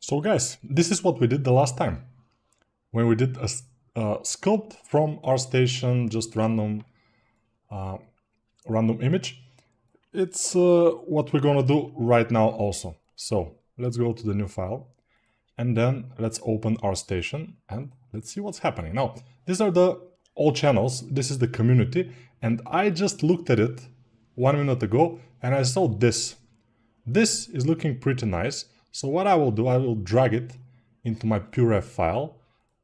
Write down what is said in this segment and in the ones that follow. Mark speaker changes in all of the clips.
Speaker 1: So guys, this is what we did the last time. When we did a sculpt from Artstation, just random image. It's what we're gonna do right now also. So let's go to the new file and then let's open Artstation and let's see what's happening. Now, these are the all channels. This is the community and I just looked at it 1 minute ago and I saw this. This is looking pretty nice. So what I will do, I will drag it into my puref file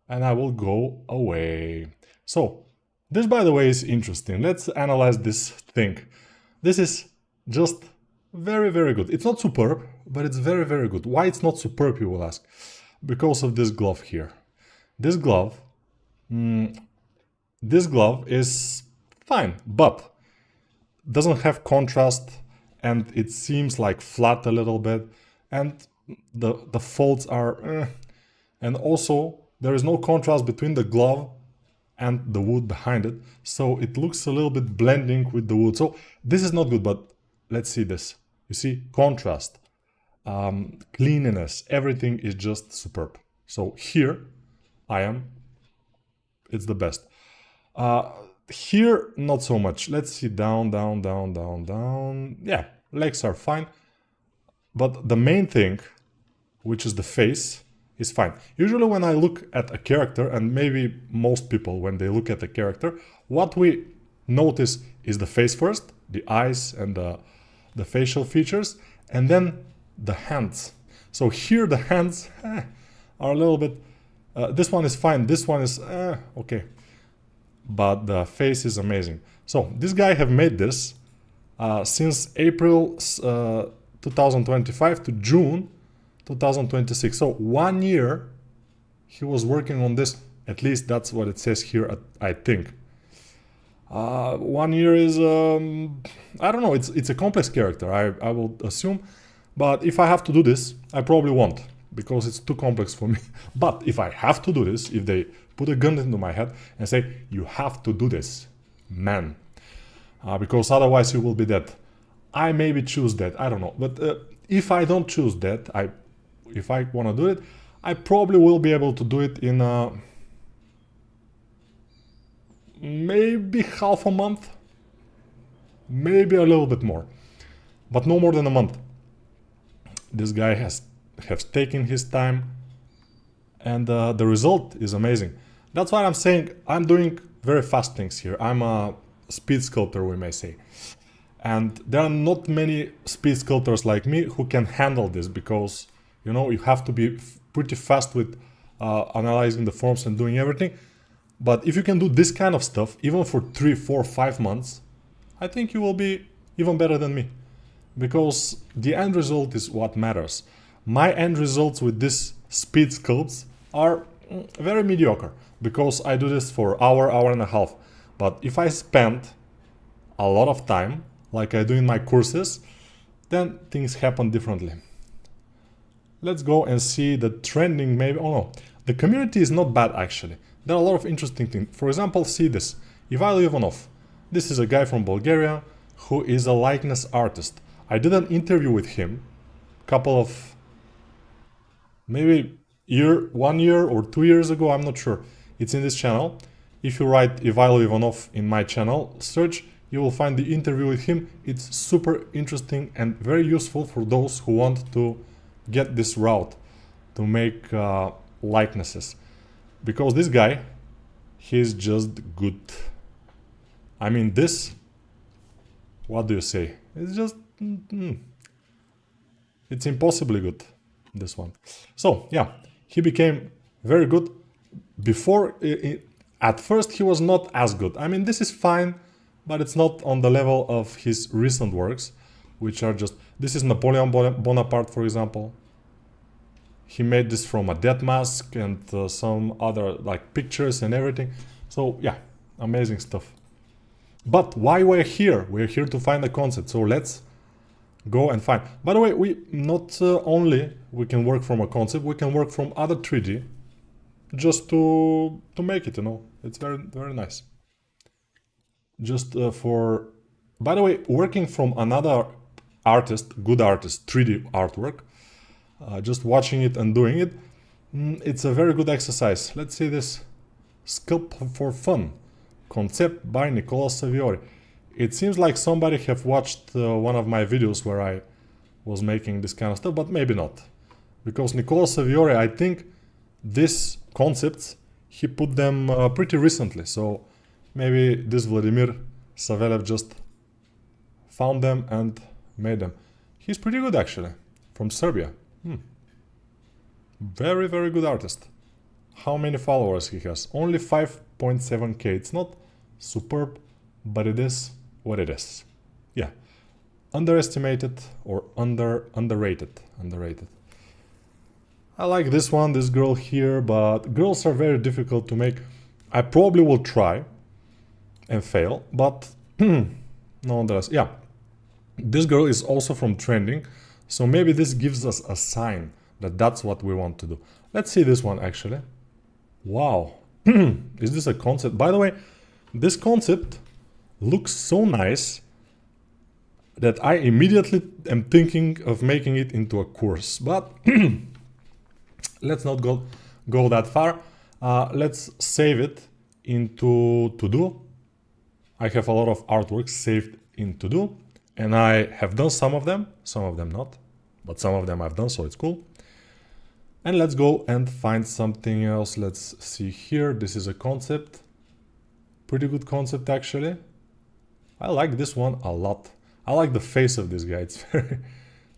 Speaker 1: and I will go away. So this, by the way, is interesting. Let's analyze this thing. This is just very, very good. It's not superb, but it's very, very good. Why it's not superb, you will ask? Because of this glove here. This glove is fine, but doesn't have contrast and it seems like flat a little bit and the folds are and also there is no contrast between the glove and the wood behind it, so it looks a little bit blending with the wood. So this is not good, but let's see this. You see, contrast, cleanliness, everything is just superb. So here I am, it's the best. Here, not so much. Let's see, down, down, down, down, down. Yeah, legs are fine. But the main thing, which is the face, is fine. Usually when I look at a character, and maybe most people when they look at a character, what we notice is the face first, the eyes and the facial features, and then the hands. So here the hands are a little bit, this one is fine, this one is okay. But the face is amazing. So this guy have made this since April 2025 to June 2026. So 1 year he was working on this. At least that's what it says here, I think. 1 year is, I don't know, it's a complex character, I will assume. But if I have to do this, I probably won't, because it's too complex for me. But if I have to do this, if they put a gun into my head and say, you have to do this, man, because otherwise you will be dead. I maybe choose that, I don't know. But if I don't choose that, if I want to do it, I probably will be able to do it in maybe half a month, maybe a little bit more, but no more than a month. This guy has taken his time and the result is amazing. That's why I'm saying I'm doing very fast things here. I'm a speed sculptor, we may say. And there are not many speed sculptors like me who can handle this, because, you know, you have to be pretty fast with analyzing the forms and doing everything. But if you can do this kind of stuff, even for 3, 4, 5 months, I think you will be even better than me. Because the end result is what matters. My end results with this speed sculpts are very mediocre, because I do this for hour and a half. But if I spend a lot of time, like I do in my courses, then things happen differently. Let's go and see the trending, maybe. Oh no, the community is not bad actually. There are a lot of interesting things. For example, see this. Ivailo Ivanov. This is a guy from Bulgaria who is a likeness artist. I did an interview with him a couple of, maybe 1 year or 2 years ago, I'm not sure. It's in this channel. If you write Ivailo Ivanov in my channel search, you will find the interview with him. It's super interesting and very useful for those who want to get this route to make likenesses. Because this guy, he's just good. I mean, this, what do you say? It's just, it's impossibly good, this one. So yeah, he became very good. Before, at first he was not as good. I mean, this is fine, but it's not on the level of his recent works, which are just, this is Napoleon Bonaparte, for example. He made this from a death mask and some other like pictures and everything. So yeah, amazing stuff. But why we're here? We're here to find a concept. So let's go and find. By the way, we not only we can work from a concept, we can work from other 3D just to make it, you know. It's very, very nice. Just for, by the way, working from another artist, good artist, 3D artwork, just watching it and doing it. It's a very good exercise. Let's see this. Sculpt for Fun, concept by Nicola Saviori. It seems like somebody have watched one of my videos where I was making this kind of stuff, but maybe not. Because Nicola Saviori, I think these concepts, he put them pretty recently. So maybe this Vladimir Savelev just found them and made them. He's pretty good actually, from Serbia. Very, very good artist. How many followers he has? Only 5.7k. It's not superb, but it is what it is. Yeah. Underestimated or underrated. I like this one, this girl here, but girls are very difficult to make. I probably will try and fail, but nonetheless, yeah. This girl is also from trending, so maybe this gives us a sign that that's what we want to do. Let's see this one actually. Wow. Is this a concept? By the way, this concept looks so nice that I immediately am thinking of making it into a course, but let's not go that far. Let's save it into to-do. I have a lot of artwork saved in to-do, and I have done some of them not, but some of them I've done, so it's cool. And let's go and find something else. Let's see here. This is a concept. Pretty good concept actually. I like this one a lot. I like the face of this guy. It's very,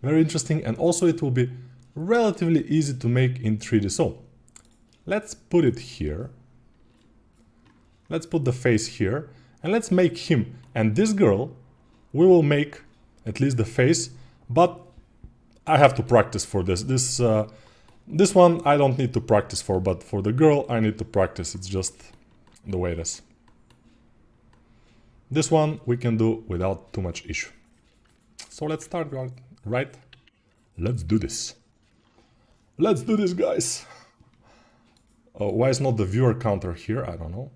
Speaker 1: very interesting, and also it will be relatively easy to make in 3D. So let's put it here. Let's put the face here, and let's make him. And this girl, we will make at least the face, but I have to practice for this. This one I don't need to practice for, but for the girl I need to practice. It's just the way it is. This one we can do without too much issue. So let's start, right? Let's do this. Let's do this, guys. Why is not the viewer counter here? I don't know.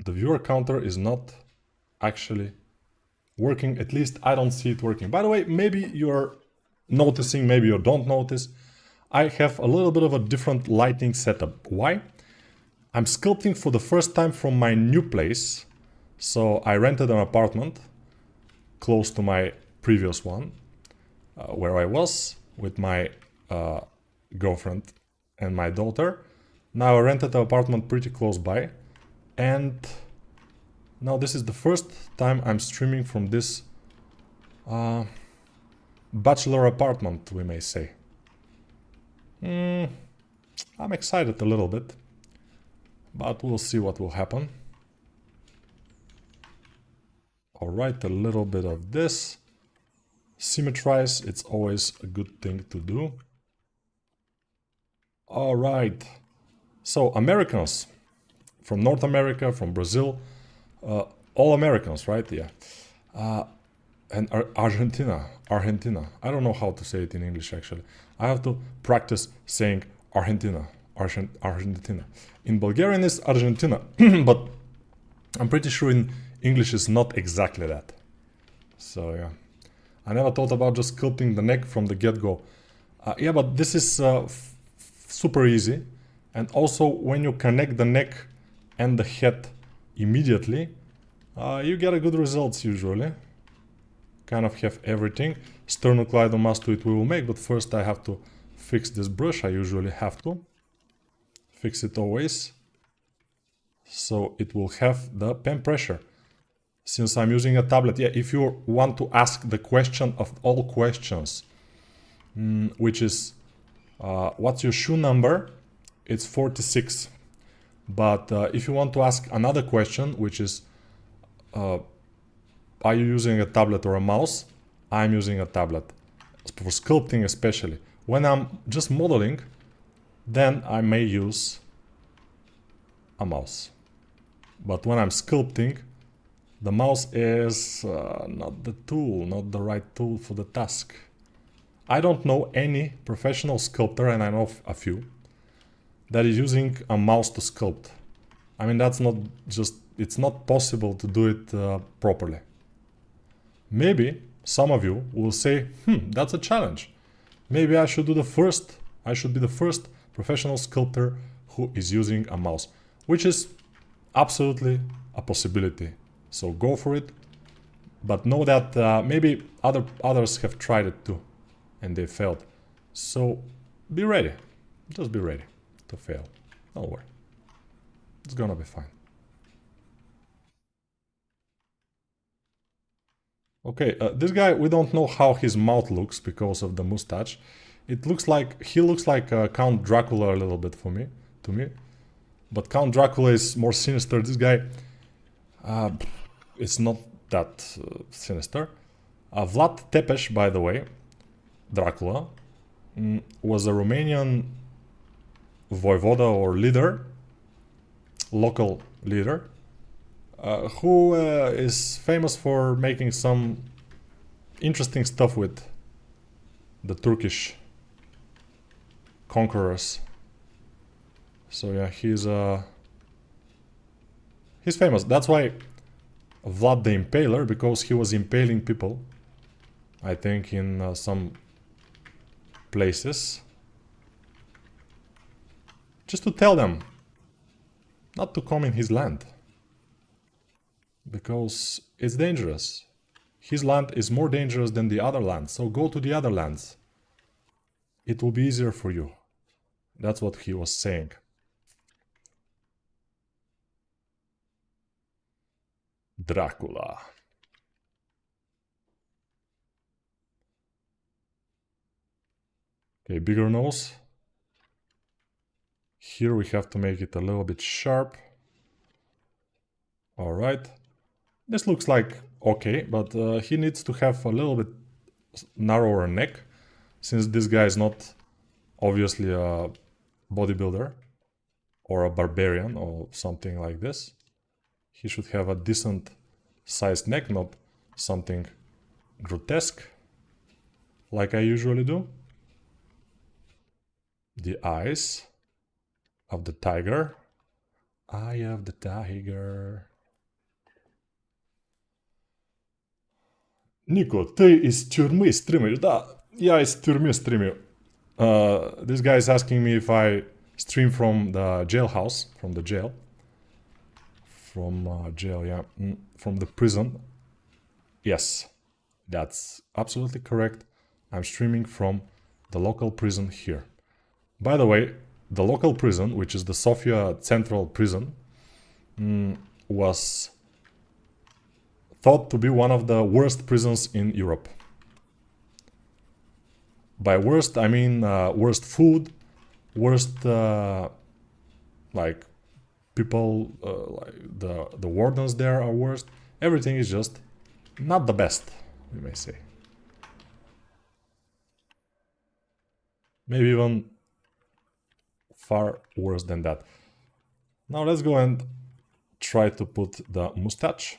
Speaker 1: The viewer counter is not actually working. At least I don't see it working. By the way, maybe you're noticing, maybe you don't notice. I have a little bit of a different lighting setup. Why? I'm sculpting for the first time from my new place. So I rented an apartment close to my previous one, where I was with my girlfriend and my daughter. Now I rented an apartment pretty close by, and now this is the first time I'm streaming from this bachelor apartment, we may say. I'm excited a little bit, but we'll see what will happen. Alright, a little bit of this. Symmetrize, it's always a good thing to do. Alright, so Americans from North America, from Brazil, all Americans, right? Yeah. And Argentina. I don't know how to say it in English actually. I have to practice saying Argentina. In Bulgarian it's Argentina, but I'm pretty sure in English is not exactly that. So yeah, I never thought about just sculpting the neck from the get-go. Yeah, but this is super easy, and also when you connect the neck and the head immediately, you get a good results usually. Kind of have everything. Sternocleidomastoid we will make, but first I have to fix this brush. I usually have to fix it always, so it will have the pen pressure. Since I'm using a tablet, yeah, if you want to ask the question of all questions, which is, what's your shoe number? It's 46. But if you want to ask another question, which is, are you using a tablet or a mouse? I'm using a tablet. For sculpting especially. When I'm just modeling, then I may use a mouse. But when I'm sculpting, the mouse is not the tool, not the right tool for the task. I don't know any professional sculptor, and I know a few, that is using a mouse to sculpt. I mean, that's not just, it's not possible to do it properly. Maybe some of you will say, that's a challenge. Maybe I should be the first professional sculptor who is using a mouse, which is absolutely a possibility. So go for it, but know that maybe others have tried it too, and they failed. So be ready, just be ready to fail. Don't worry, it's gonna be fine. Okay, this guy, we don't know how his mouth looks because of the mustache. It looks like, he looks like Count Dracula a little bit to me. But Count Dracula is more sinister. This guy, it's not that sinister. Vlad Tepes, by the way, Dracula, was a Romanian voivoda or leader, local leader, who is famous for making some interesting stuff with the Turkish conquerors. So yeah, he's famous. That's why Vlad the Impaler, because he was impaling people, I think, in some places, just to tell them not to come in his land, because it's dangerous. His land is more dangerous than the other lands, so go to the other lands. It will be easier for you. That's what he was saying. Dracula. Okay, bigger nose. Here we have to make it a little bit sharp. Alright. This looks like okay, but he needs to have a little bit narrower neck, since this guy is not obviously a bodybuilder or a barbarian or something like this. He should have a decent sized neck, not something grotesque like I usually do. The eyes of the tiger. Eye of the tiger. Niko, ты из тюрьмы стримишь? Да, я из тюрьмы стримю. This guy is asking me if I stream from the jailhouse, from the jail. From jail, yeah. From the prison. Yes, that's absolutely correct. I'm streaming from the local prison here. By the way, the local prison, which is the Sofia Central Prison, was thought to be one of the worst prisons in Europe. By worst, I mean worst food, worst like people, like the wardens there are worst. Everything is just not the best, we may say. Maybe even far worse than that. Now let's go and try to put the mustache.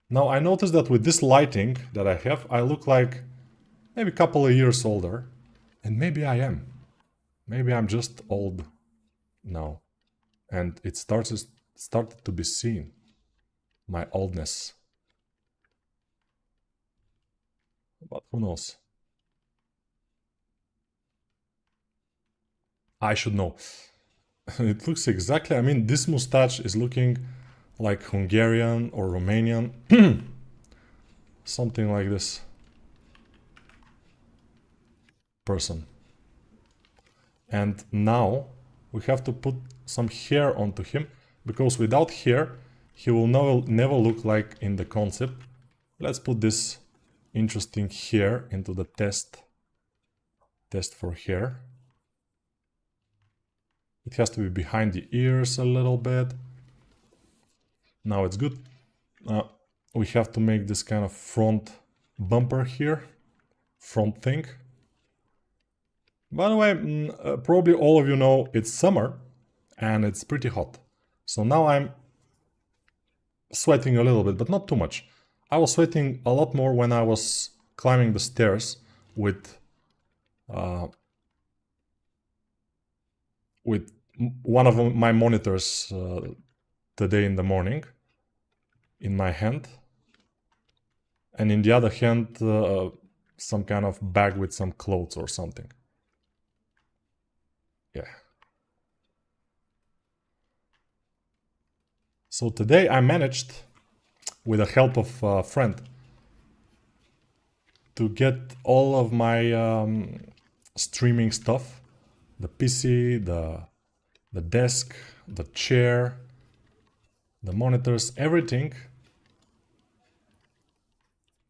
Speaker 1: Now I noticed that with this lighting that I have, I look like maybe a couple of years older. And maybe I am. Maybe I'm just old now. And it started to be seen, my oldness. But who knows? I should know. It looks exactly, I mean, this mustache is looking like Hungarian or Romanian. Something like this. Person. And now we have to put some hair onto him, because without hair he will never look like in the concept. Let's put this interesting hair into the test for hair. It has to be behind the ears a little bit. Now it's good. We have to make this kind of front bumper here, front thing. By the way, probably all of you know it's summer and it's pretty hot. So now I'm sweating a little bit, but not too much. I was sweating a lot more when I was climbing the stairs with one of my monitors today in the morning in my hand. and in the other hand, some kind of bag with some clothes or something. Yeah. So today I managed, with the help of a friend, to get all of my streaming stuff, the PC, the desk, the chair, the monitors, everything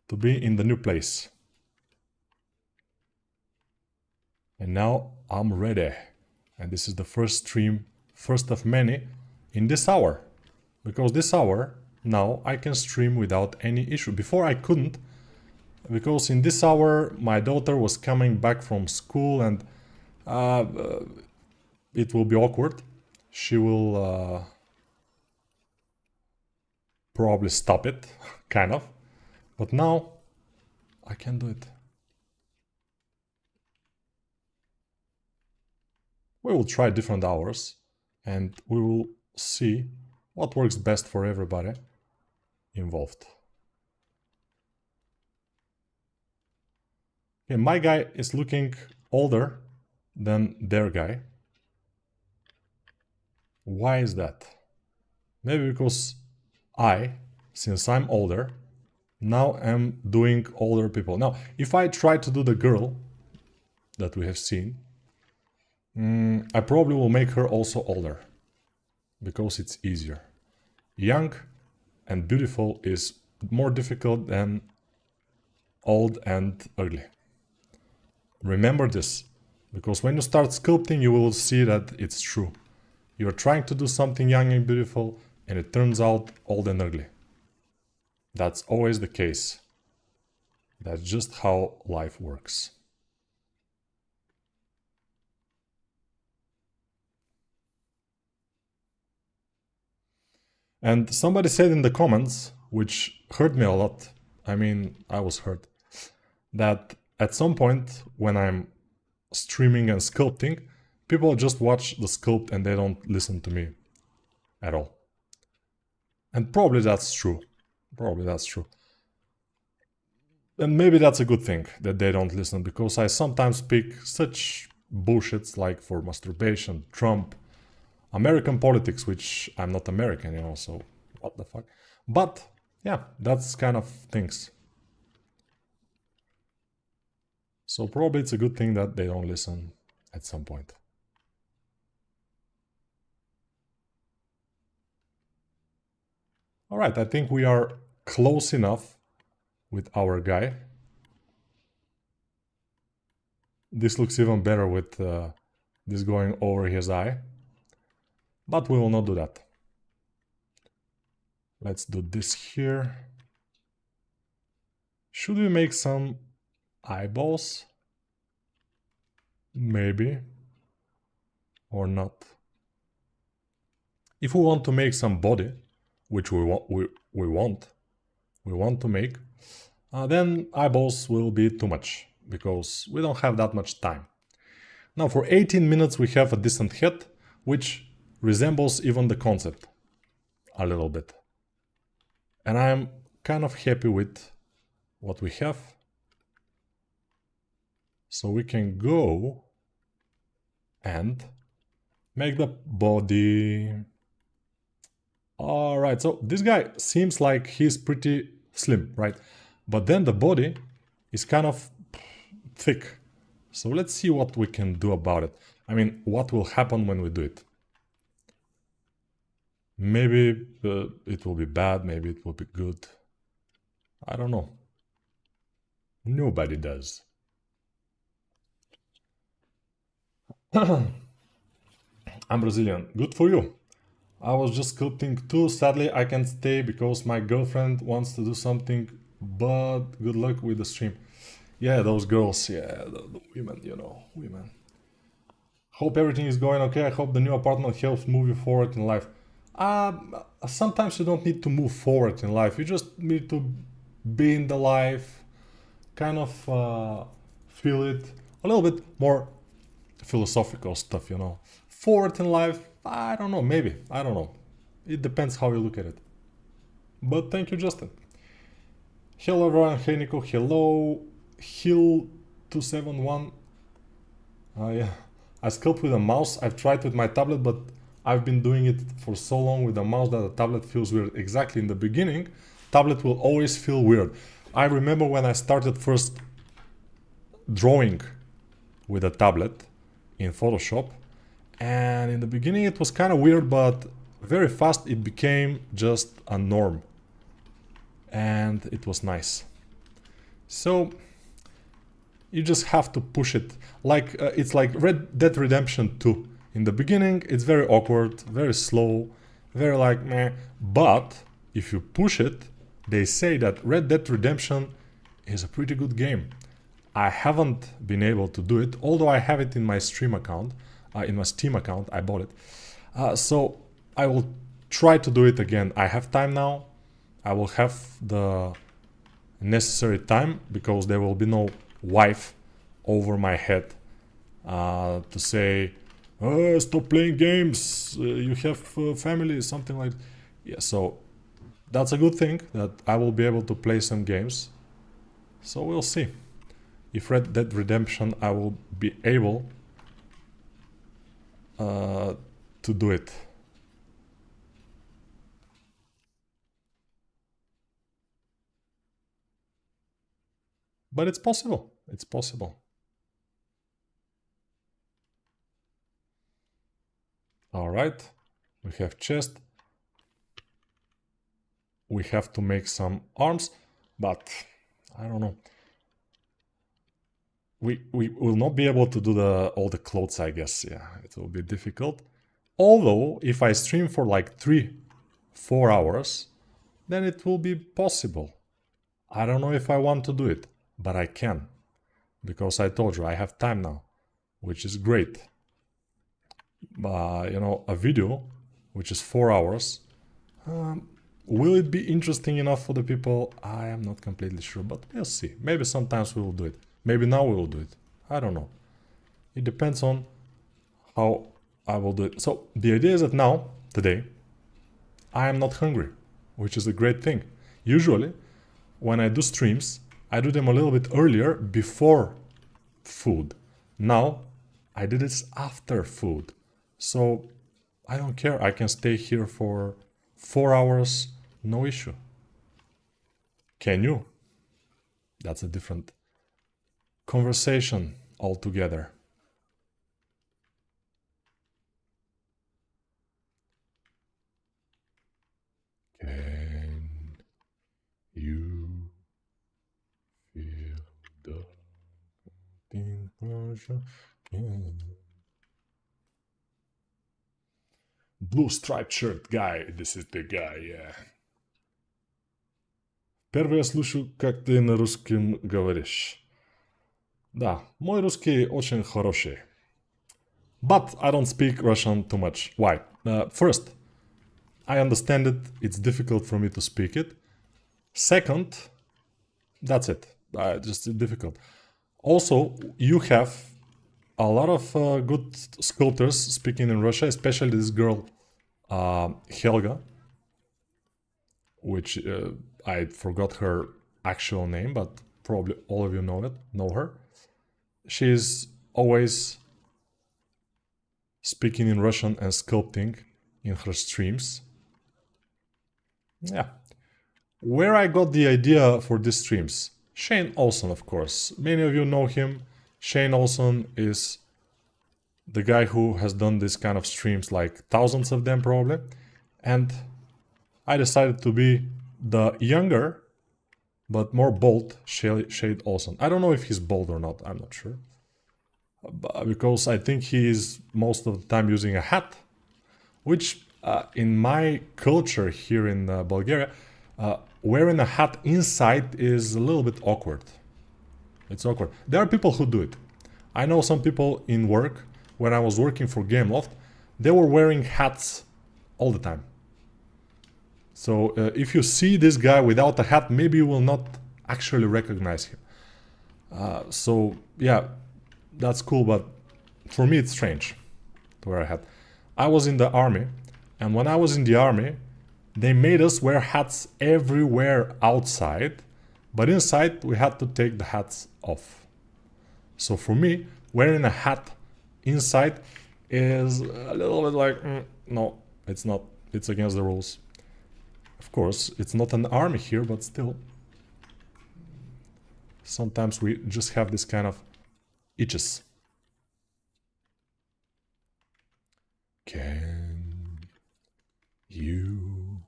Speaker 1: to be in the new place. And now I'm ready. And this is the first stream, first of many, in this hour. Because this hour, now I can stream without any issue. Before I couldn't, because in this hour my daughter was coming back from school and it will be awkward. She will probably stop it, kind of. But now I can do it. We will try different hours and we will see what works best for everybody involved. Okay, my guy is looking older than their guy. Why is that? Maybe because since I'm older, now I'm doing older people. Now, if I try to do the girl that we have seen, I probably will make her also older, because it's easier. Young and beautiful is more difficult than old and ugly. Remember this, because when you start sculpting, you will see that it's true. You're trying to do something young and beautiful, and it turns out old and ugly. That's always the case. That's just how life works. And somebody said in the comments, which hurt me a lot, I mean, I was hurt, that at some point when I'm streaming and sculpting, people just watch the sculpt and they don't listen to me at all. And probably that's true. Probably that's true. And maybe that's a good thing that they don't listen, because I sometimes speak such bullshits like for masturbation, Trump, American politics, which I'm not American, you know, so what the fuck. But yeah, that's kind of things. So probably it's a good thing that they don't listen at some point. Alright, I think we are close enough with our guy. This looks even better with this going over his eye. But we will not do that. Let's do this here. Should we make some eyeballs? Maybe. Or not. If we want to make some body, which we want to make, then eyeballs will be too much, because we don't have that much time. Now for 18 minutes we have a decent head, which resembles even the concept a little bit. And I'm kind of happy with what we have. So we can go and make the body. Alright, so this guy seems like he's pretty slim, right? But then the body is kind of thick. So let's see what we can do about it. I mean, what will happen when we do it? Maybe it will be bad, maybe it will be good. I don't know. Nobody does. I'm Brazilian. Good for you. I was just sculpting too. Sadly, I can't stay because my girlfriend wants to do something, but good luck with the stream. Yeah, those girls, yeah, the women, you know, women. Hope everything is going okay. I hope the new apartment helps move you forward in life. Sometimes you don't need to move forward in life. You just need to be in the life, kind of feel it. A little bit more philosophical stuff, you know. Forward in life, I don't know, maybe. I don't know. It depends how you look at it. But thank you, Justin. Hello everyone, hey Nico, hello, Hill271. Yeah. I sculpt with a mouse. I've tried with my tablet, but I've been doing it for so long with a mouse that the tablet feels weird. Exactly, in the beginning, tablet will always feel weird. I remember when I started first drawing with a tablet in Photoshop, and in the beginning it was kind of weird, but very fast it became just a norm, and it was nice. So you just have to push it. Like it's like Red Dead Redemption 2. In the beginning, it's very awkward, very slow, very like meh. But if you push it, they say that Red Dead Redemption is a pretty good game. I haven't been able to do it, although I have it in my Steam account. I bought it. So I will try to do it again. I have time now. I will have the necessary time because there will be no wife over my head to say, stop playing games, you have family, something like that. Yeah, so that's a good thing that I will be able to play some games. So we'll see if Red Dead Redemption I will be able to do it. But it's possible. It's possible. All right. We have chest. We have to make some arms, but I don't know. We will not be able to do all the clothes, I guess. Yeah, it will be difficult. Although, if I stream for like 3-4 hours, then it will be possible. I don't know if I want to do it, but I can. Because I told you, I have time now, which is great. You know, a video, which is 4 hours, will it be interesting enough for the people? I am not completely sure, but we'll see. Maybe sometimes we will do it. Maybe now we will do it. I don't know. It depends on how I will do it. So the idea is that now, today, I am not hungry, which is a great thing. Usually, when I do streams, I do them a little bit earlier, before food. Now, I did this after food. So I don't care. I can stay here for 4 hours, no issue. Can you? That's a different conversation altogether. Can you feel the inversion? Blue striped shirt guy, this is the guy, yeah. Первый я слышу, как ты на русском говоришь. Да, мой русский очень хороший. But I don't speak Russian too much. Why? First, I understand it. It's difficult for me to speak it. Second, that's it. Just difficult. Also, you have a lot of good sculptors speaking in Russia, especially this girl, Helga, which I forgot her actual name, but probably all of you know her. She's always speaking in Russian and sculpting in her streams. Yeah. Where I got the idea for these streams? Shane Olson, of course. Many of you know him. Shane Olson is the guy who has done this kind of streams, like thousands of them probably. And I decided to be the younger, but more bold Shane Olson. I don't know if he's bold or not, I'm not sure. Because I think he is most of the time using a hat, which in my culture here in Bulgaria, wearing a hat inside is a little bit awkward. It's awkward. There are people who do it. I know some people in work, when I was working for Gameloft, they were wearing hats all the time. So if you see this guy without a hat, maybe you will not actually recognize him. So yeah, that's cool, but for me it's strange to wear a hat. I was in the army, and when I was in the army, they made us wear hats everywhere outside, But inside, we had to take the hats off. So for me, wearing a hat inside is a little bit like, no, it's not. It's against the rules. Of course, it's not an army here, but still. Sometimes we just have this kind of itches. Can you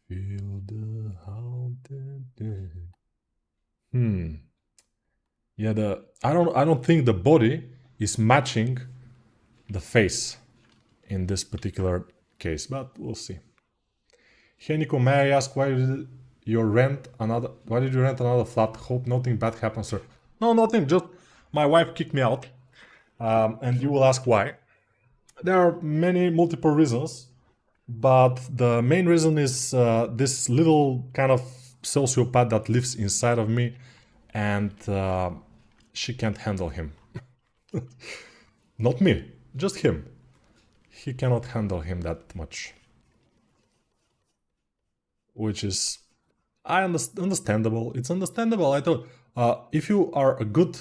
Speaker 1: feel the haunted day? Yeah, I don't think the body is matching the face in this particular case, but we'll see. Hey Nico, may I ask why did you rent another flat? Hope nothing bad happens, sir. No, nothing. Just my wife kicked me out, and you will ask why. There are multiple reasons, but the main reason is this little kind of sociopath that lives inside of me, and she can't handle him. Not me, just him. He cannot handle him that much. Which is understandable. It's understandable. I thought if you are a good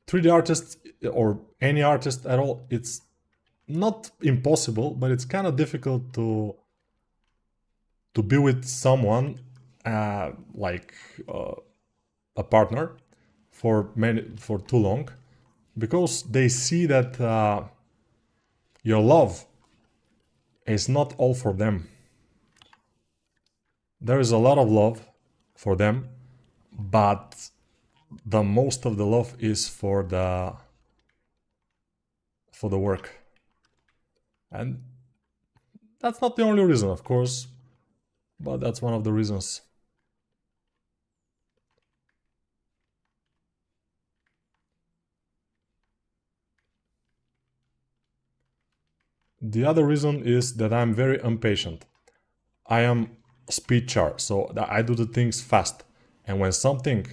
Speaker 1: 3D artist or any artist at all, it's not impossible, but it's kind of difficult to be with someone like a partner for too long, because they see that your love is not all for them. There is a lot of love for them, but the most of the love is for the work. And that's not the only reason, of course, but that's one of the reasons. The other reason is that I'm very impatient. I am speed char, so I do the things fast. And when something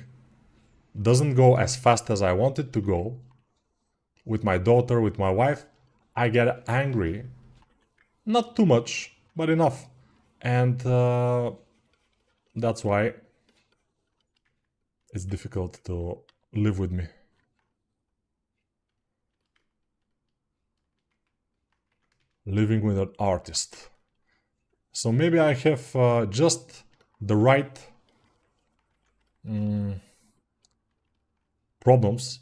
Speaker 1: doesn't go as fast as I want it to go, with my daughter, with my wife, I get angry. Not too much, but enough. And that's why it's difficult to live with me. Living with an artist. So maybe I have just the right problems,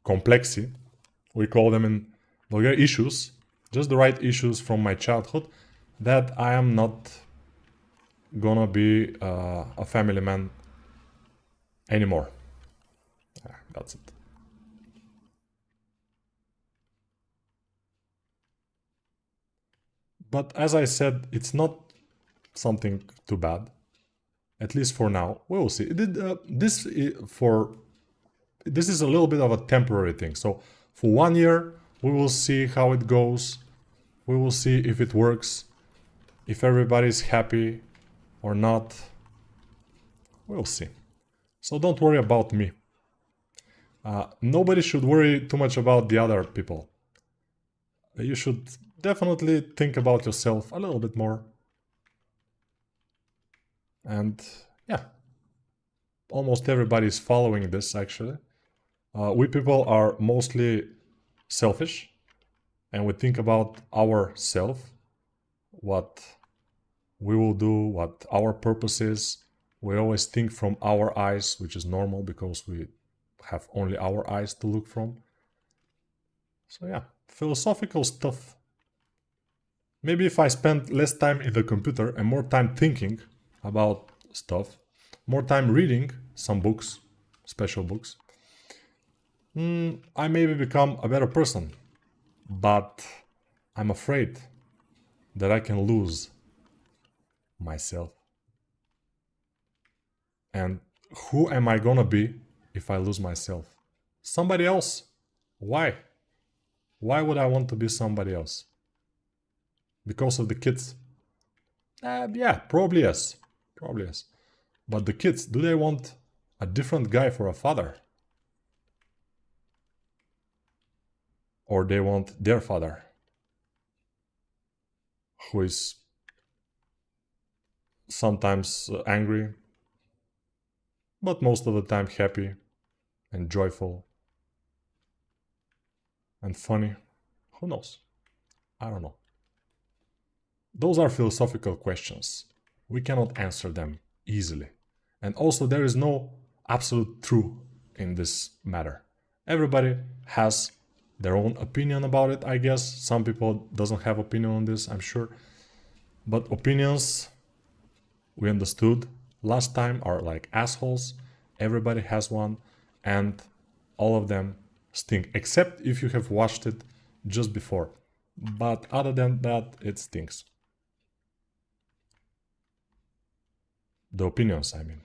Speaker 1: complexity, we call them in Bulgaria issues, just the right issues from my childhood, that I am not gonna be a family man anymore. That's it. But as I said, it's not something too bad, at least for now. We'll see. This is a little bit of a temporary thing. So for 1 year, we will see how it goes. We will see if it works, if everybody's happy or not. We'll see. So don't worry about me. Nobody should worry too much about the other people. You should definitely think about yourself a little bit more. And yeah, almost everybody is following this actually. We people are mostly selfish, and we think about ourselves, what we will do, what our purpose is. We always think from our eyes, which is normal because we have only our eyes to look from. So yeah, philosophical stuff. Maybe if I spend less time in the computer and more time thinking about stuff, more time reading some books, special books, I maybe become a better person. But I'm afraid that I can lose myself. And who am I gonna be if I lose myself? Somebody else. Why? Why would I want to be somebody else? Because of the kids? Yeah, probably yes. Probably yes. But the kids, do they want a different guy for a father? Or they want their father, who is sometimes angry, but most of the time happy and joyful and funny. Who knows? I don't know. Those are philosophical questions. We cannot answer them easily. And also, there is no absolute truth in this matter. Everybody has their own opinion about it, I guess. Some people doesn't have opinion on this, I'm sure. But opinions, we understood last time, are like assholes. Everybody has one, and all of them stink, except if you have watched it just before. But other than that, it stinks. The opinions, I mean.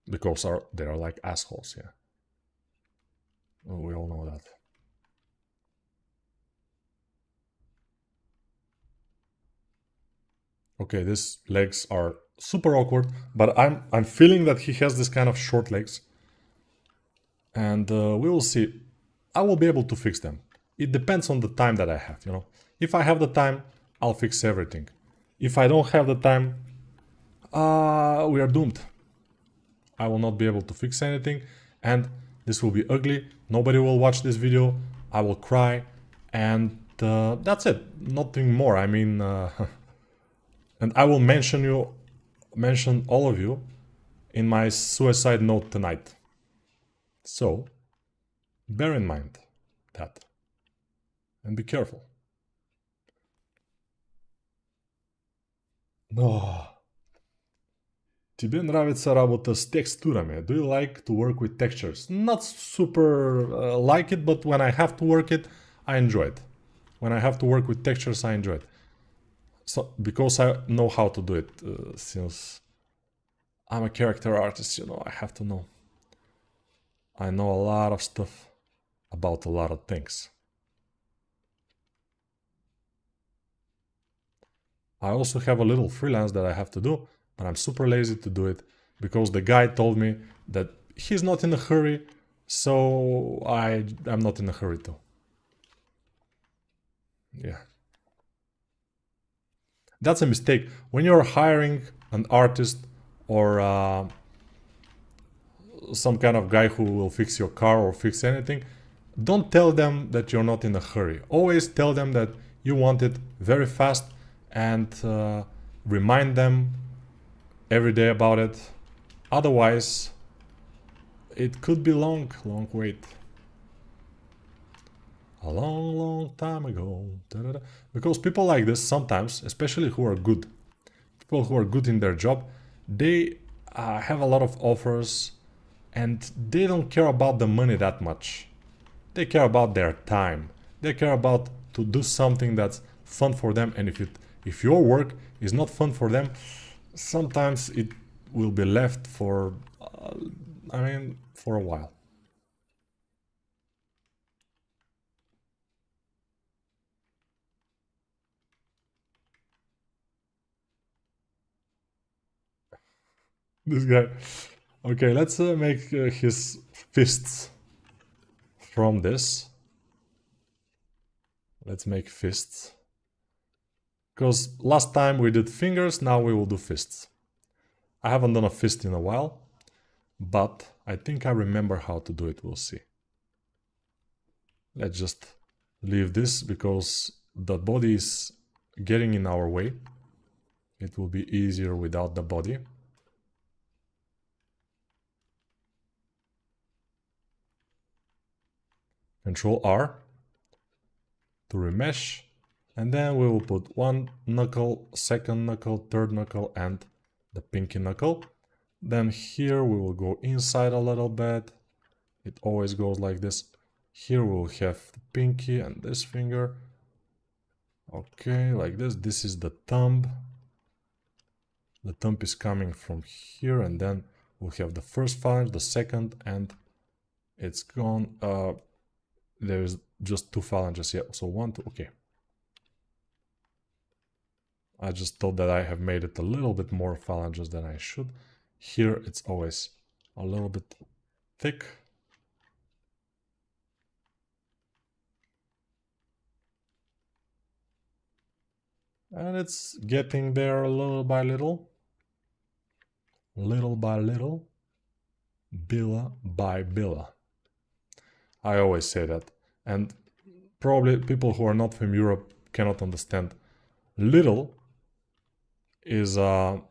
Speaker 1: Because they are like assholes, yeah. Well, we all know that. Okay, these legs are super awkward, but I'm feeling that he has this kind of short legs. And we will see. I will be able to fix them. It depends on the time that I have, you know. If I have the time, I'll fix everything. If I don't have the time, we are doomed. I will not be able to fix anything, and this will be ugly. Nobody will watch this video. I will cry, and that's it. Nothing more. I mean, and I will mention all of you in my suicide note tonight. So, bear in mind that, and be careful. Oh. Тебе нравится работа с текстурами? Do you like to work with textures? Not super like it, but when I have to work it, I enjoy it. When I have to work with textures, I enjoy it. So, because I know how to do it, since I'm a character artist, you know, I have to know. I know a lot of stuff about a lot of things. I also have a little freelance that I have to do, but I'm super lazy to do it because the guy told me that he's not in a hurry, so I'm not in a hurry too. Yeah. That's a mistake. When you're hiring an artist or some kind of guy who will fix your car or fix anything, don't tell them that you're not in a hurry. Always tell them that you want it very fast and remind them every day about it. Otherwise, it could be long wait. A long time ago. Da-da-da. Because people like this sometimes, especially who are good, people who are good in their job, they have a lot of offers and they don't care about the money that much. They care about their time. They care about to do something that's fun for them, and if your work is not fun for them, sometimes it will be left for for a while. This guy. Okay, let's make his fists from this. Let's make fists. Because last time we did fingers, now we will do fists. I haven't done a fist in a while, but I think I remember how to do it, we'll see. Let's just leave this because the body is getting in our way. It will be easier without the body. Control R to remesh, and then we will put one knuckle, second knuckle, third knuckle, and the pinky knuckle. Then here we will go inside a little bit. It always goes like this. Here we will have the pinky and this finger. Okay, like this. This is the thumb. The thumb is coming from here, and then we'll have the first phalange, the second, and it's gone. There's just two phalanges, yeah, so 1, 2, okay. I just thought that I have made it a little bit more phalanges than I should. Here it's always a little bit thick. And it's getting there little by little. little by little, Billa by Billa. I always say that. And probably people who are not from Europe cannot understand. Little is, I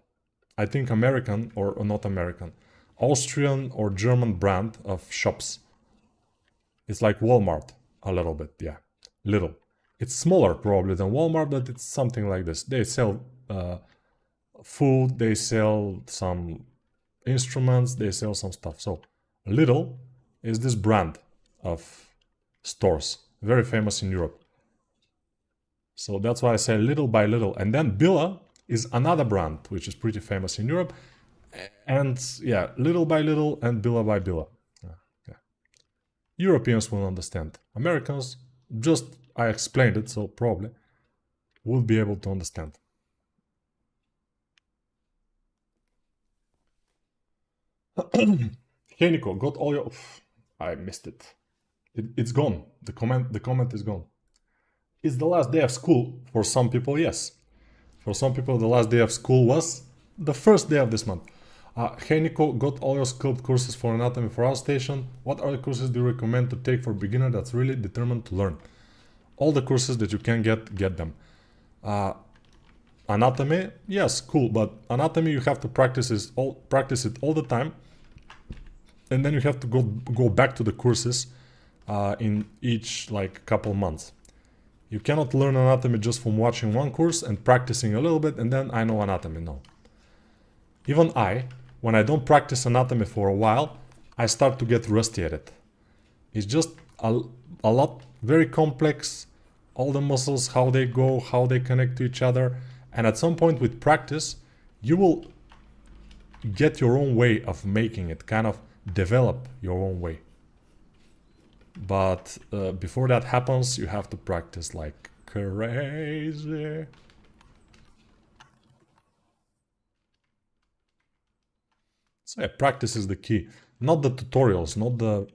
Speaker 1: think, American or not American, Austrian or German brand of shops. It's like Walmart a little bit, yeah. Little. It's smaller probably than Walmart, but it's something like this. They sell food, they sell some instruments, they sell some stuff. So Little is this brand of stores, very famous in Europe. So that's why I say little by little. And then Billa is another brand which is pretty famous in Europe. And yeah, little by little and Billa by Billa. Yeah. Europeans will understand. Americans, just I explained it, so probably will be able to understand. Hey Nico, got all your... I missed it. It's gone. The comment is gone. It's the last day of school. For some people, yes. For some people, the last day of school was the first day of this month. Hey Nico, got all your sculpt courses for anatomy for Artstation. What other courses do you recommend to take for beginner that's really determined to learn? All the courses that you can get them. Anatomy, yes, cool, but anatomy you have to practice it all the time, and then you have to go back to the courses in each like couple months. You cannot learn anatomy just from watching one course and practicing a little bit and then I know anatomy. No. Even when I don't practice anatomy for a while, I start to get rusty at it. It's just a lot, very complex, all the muscles, how they go, how they connect to each other. And at some point with practice, you will get your own way of making it, kind of develop your own way. But before that happens, you have to practice like crazy. So yeah, practice is the key. Not the tutorials, not the...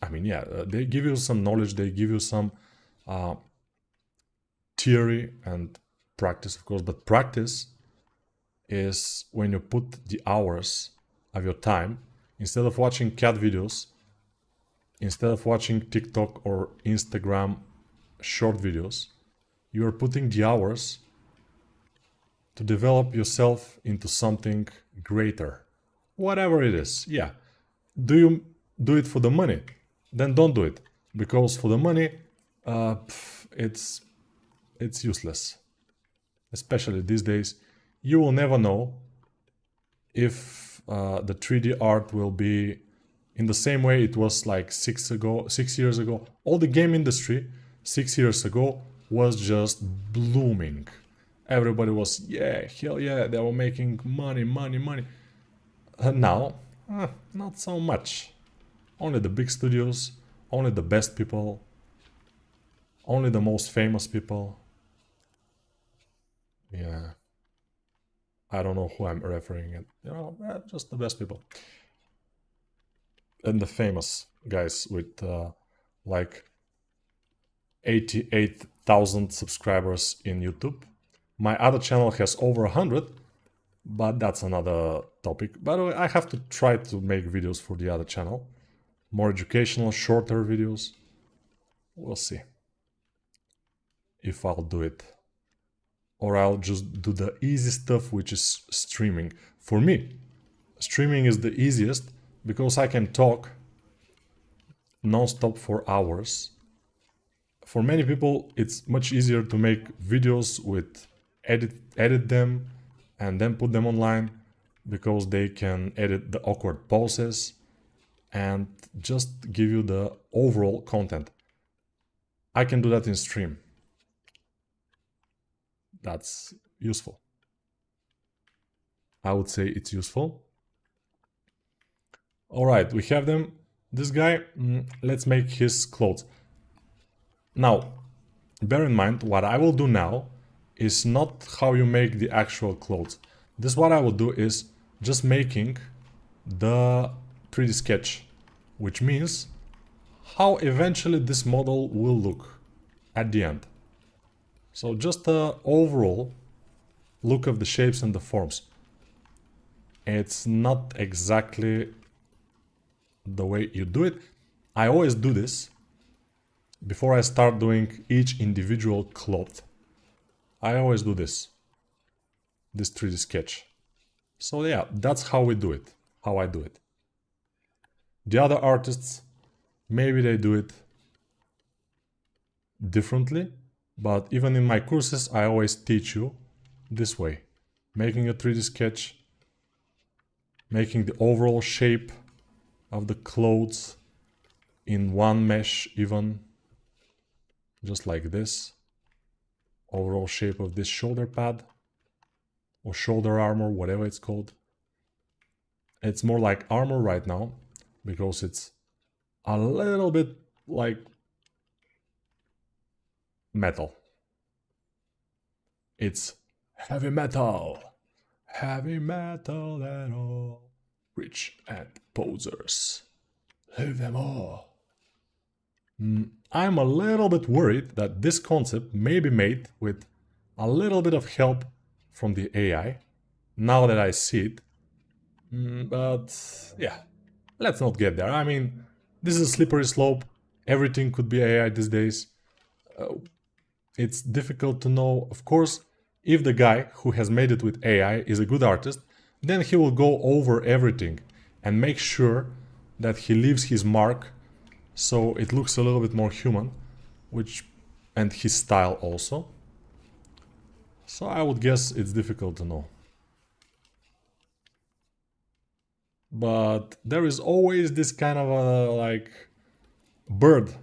Speaker 1: I mean, yeah, they give you some knowledge, they give you some theory and practice, of course. But practice is when you put the hours of your time, instead of watching cat videos, instead of watching TikTok or Instagram short videos, you are putting the hours to develop yourself into something greater. Whatever it is, yeah. Do you do it for the money? Then don't do it. Because for the money, it's useless. Especially these days. You will never know if the 3D art will be in the same way it was like 6 years ago. All the game industry 6 years ago was just blooming. Everybody was, yeah, hell yeah, they were making money. Now, not so much. Only the big studios, only the best people, only the most famous people. Yeah. I don't know who I'm referring at. You know, just the best people. And the famous guys with like 88,000 subscribers in YouTube. My other channel has over 100, but that's another topic. By the way, I have to try to make videos for the other channel. More educational, shorter videos. We'll see if I'll do it. Or I'll just do the easy stuff, which is streaming. For me, streaming is the easiest because I can talk non-stop for hours. For many people, it's much easier to make videos with edit them and then put them online because they can edit the awkward pauses and just give you the overall content. I can do that in stream. That's useful. I would say it's useful. All right, we have them. This guy, let's make his clothes. Now, bear in mind, what I will do now is not how you make the actual clothes. This what I will do is just making the 3D sketch, which means how eventually this model will look at the end. So just the overall look of the shapes and the forms. it's not exactly the way you do it. I always do this before I start doing each individual cloth. I always do this 3D sketch. So yeah, that's how we do it, how I do it. The other artists, maybe they do it differently, but even in my courses, I always teach you this way. Making a 3D sketch, making the overall shape of the clothes in one mesh even, just like this. Overall shape of this shoulder pad or shoulder armor, whatever it's called. It's more like armor right now because it's a little bit like metal. It's heavy metal. Heavy metal at all. Rich and posers. Leave them all. I'm a little bit worried that this concept may be made with a little bit of help from the AI, now that I see it. But yeah, let's not get there. I mean, this is a slippery slope. Everything could be AI these days. It's difficult to know. Of course, if the guy who has made it with AI is a good artist, then he will go over everything and make sure that he leaves his mark so it looks a little bit more human, and his style also. So I would guess it's difficult to know. But there is always this kind of a like bird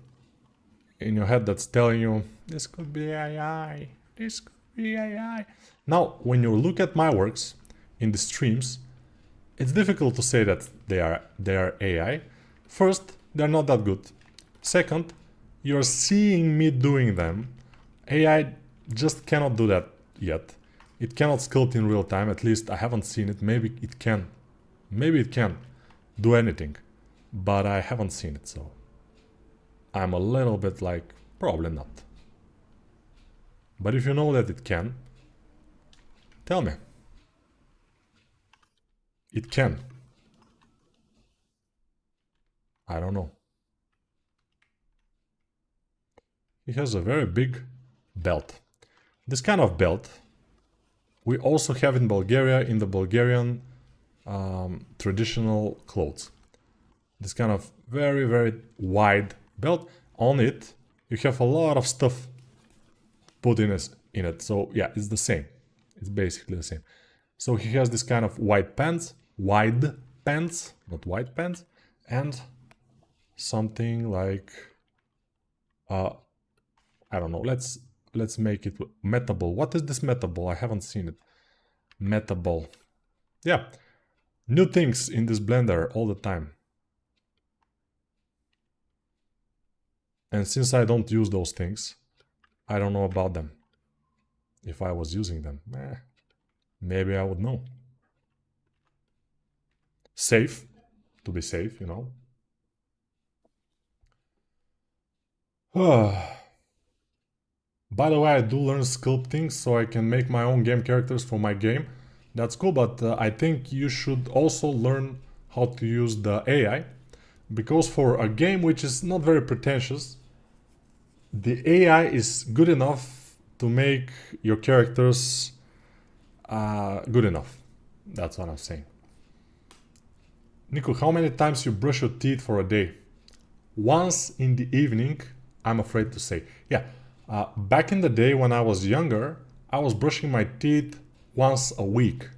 Speaker 1: in your head that's telling you this could be AI, this could be AI. Now, when you look at my works in the streams, it's difficult to say that they are AI. First, they're not that good. Second, you're seeing me doing them. AI just cannot do that yet. It cannot sculpt in real time, at least I haven't seen it. Maybe it can. Maybe it can do anything, but I haven't seen it, so I'm a little bit like, probably not. But if you know that it can, tell me. It can. I don't know. He has a very big belt. This kind of belt we also have in Bulgaria, in the Bulgarian traditional clothes. This kind of very, very wide belt. On it, you have a lot of stuff put in it. So yeah, it's the same. It's basically the same. So he has this kind of wide pants, not white pants, and something like, I don't know, let's make it metable. What is this metable? I haven't seen it. Metable. Yeah, new things in this blender all the time. And since I don't use those things, I don't know about them. If I was using them, maybe I would know. Safe, to be safe, you know. By the way, I do learn sculpting so I can make my own game characters for my game. That's cool, but I think you should also learn how to use the AI, because for a game which is not very pretentious, the AI is good enough to make your characters good enough. That's what I'm saying. Nico, how many times you brush your teeth for a day? Once in the evening, I'm afraid to say. Yeah, back in the day when I was younger, I was brushing my teeth once a week.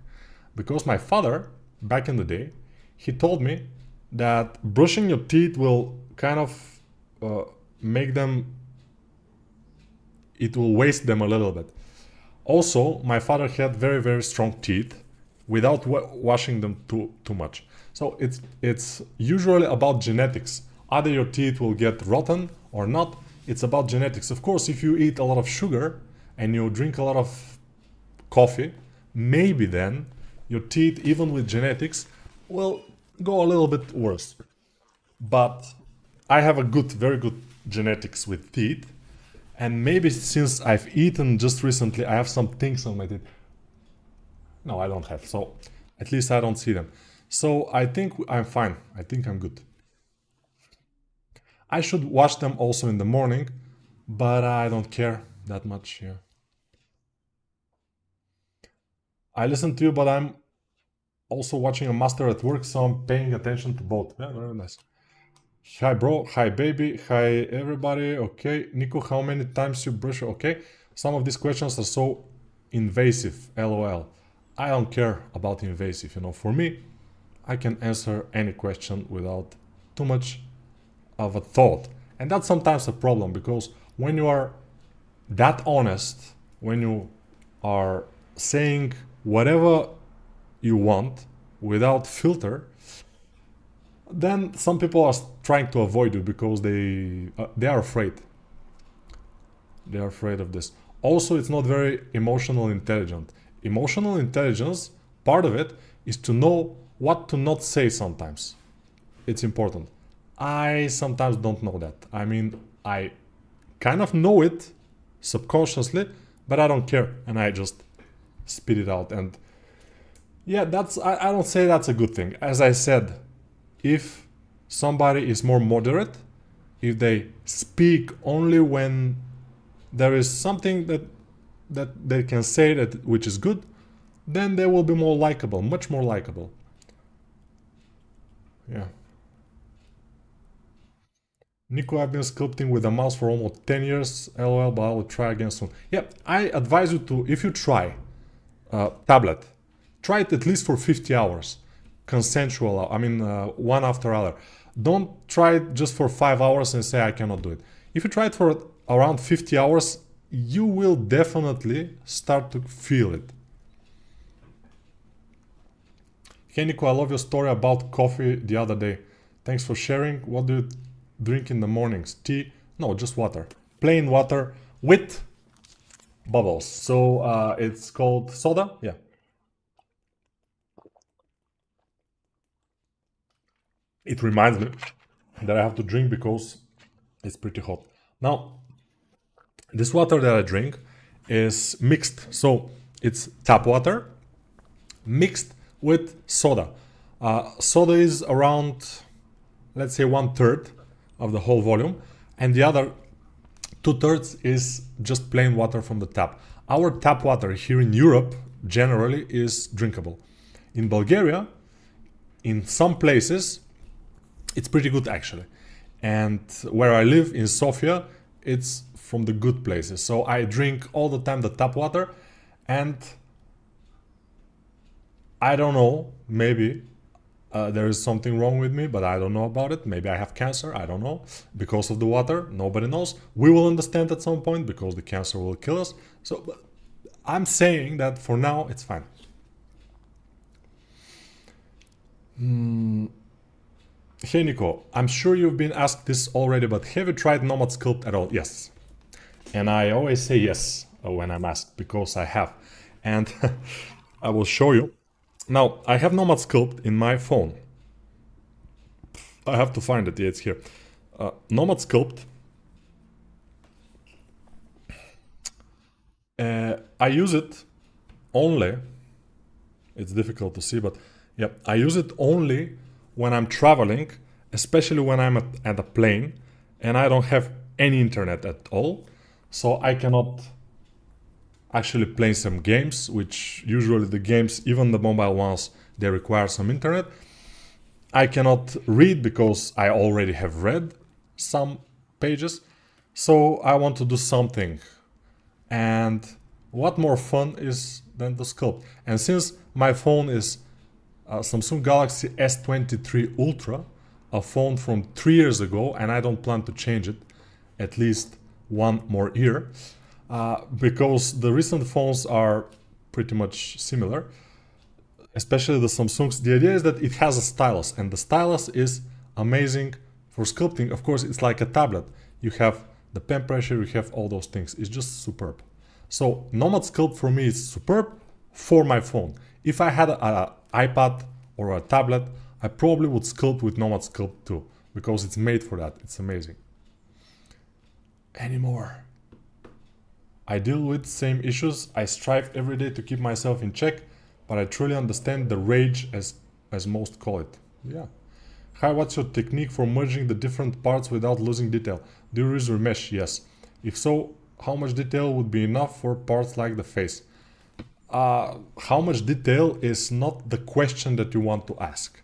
Speaker 1: Because my father, back in the day, he told me that brushing your teeth will kind of make them, it will waste them a little bit. Also, my father had very, very strong teeth without washing them too much. So it's usually about genetics. Either your teeth will get rotten or not. It's about genetics. Of course, if you eat a lot of sugar and you drink a lot of coffee, maybe then your teeth, even with genetics, will go a little bit worse. But I have a very good genetics with teeth. And maybe since I've eaten just recently, I have some things on my teeth. No, I don't have. So At least I don't see them. So I think I'm fine. I think I'm good. I should watch them also in the morning, but I don't care that much. Yeah. I listen to you, but I'm also watching a master at work, so I'm paying attention to both. Yeah, very nice. Hi, bro. Hi, baby. Hi, everybody. Okay. Nico, how many times you brush? Okay. Some of these questions are so invasive. LOL. I don't care about invasive. For me, I can answer any question without too much of a thought. And that's sometimes a problem because when you are that honest, when you are saying whatever you want without filter, then some people are trying to avoid you because they are afraid. They are afraid of this. Also, it's not very emotional intelligent. Emotional intelligence, part of it is to know what to not say sometimes. It's important. I sometimes don't know that. I mean, I kind of know it subconsciously, but I don't care and I just spit it out. And yeah, I don't say that's a good thing. As I said, if somebody is more moderate, if they speak only when there is something that they can say that which is good, then they will be more likable, much more likable. Yeah. Nico, I've been sculpting with a mouse for almost 10 years, lol, but I will try again soon. Yeah, I advise you to, if you try tablet, try it at least for 50 hours. Consensual, I mean, one after other. Don't try it just for 5 hours and say I cannot do it. If you try it for around 50 hours, you will definitely start to feel it. Hey Nico, I love your story about coffee the other day. Thanks for sharing. What do you drink in the mornings? Tea? No, just water. Plain water with bubbles. So it's called soda? Yeah. It reminds me that I have to drink because it's pretty hot. Now, this water that I drink is mixed. So it's tap water mixed with soda. Soda is around, let's say, 1/3 of the whole volume, and the other 2/3 is just plain water from the tap. Our tap water here in Europe generally is drinkable. In Bulgaria, in some places, it's pretty good actually. And where I live in Sofia, it's from the good places. So I drink all the time the tap water, and I don't know, maybe there is something wrong with me, but I don't know about it. Maybe I have cancer, I don't know. Because of the water, nobody knows. We will understand at some point because the cancer will kill us. So I'm saying that for now, it's fine. Hey Nico, I'm sure you've been asked this already, but have you tried Nomad Sculpt at all? Yes. And I always say yes when I'm asked, because I have. And I will show you. Now, I have Nomad Sculpt in my phone. I have to find it, yeah, it's here. Nomad Sculpt. I use it only, it's difficult to see, but yeah, I use it only when I'm traveling, especially when I'm at a plane and I don't have any internet at all. So I cannot actually play some games, which usually the games, even the mobile ones, they require some internet. I cannot read because I already have read some pages. So I want to do something. And what more fun is than to sculpt? And since my phone is Samsung Galaxy S23 Ultra, a phone from 3 years ago, and I don't plan to change it at least one more year, because the recent phones are pretty much similar, especially the Samsungs. The idea is that it has a stylus, and the stylus is amazing for sculpting. Of course, it's like a tablet. You have the pen pressure, you have all those things. It's just superb. So Nomad Sculpt for me is superb for my phone. If I had an iPad or a tablet, I probably would sculpt with Nomad Sculpt too, because it's made for that. It's amazing. Anymore. I deal with same issues. I strive every day to keep myself in check, but I truly understand the rage as most call it. Yeah. Hi, what's your technique for merging the different parts without losing detail? Do you use remesh? Yes. If so, how much detail would be enough for parts like the face? How much detail is not the question that you want to ask.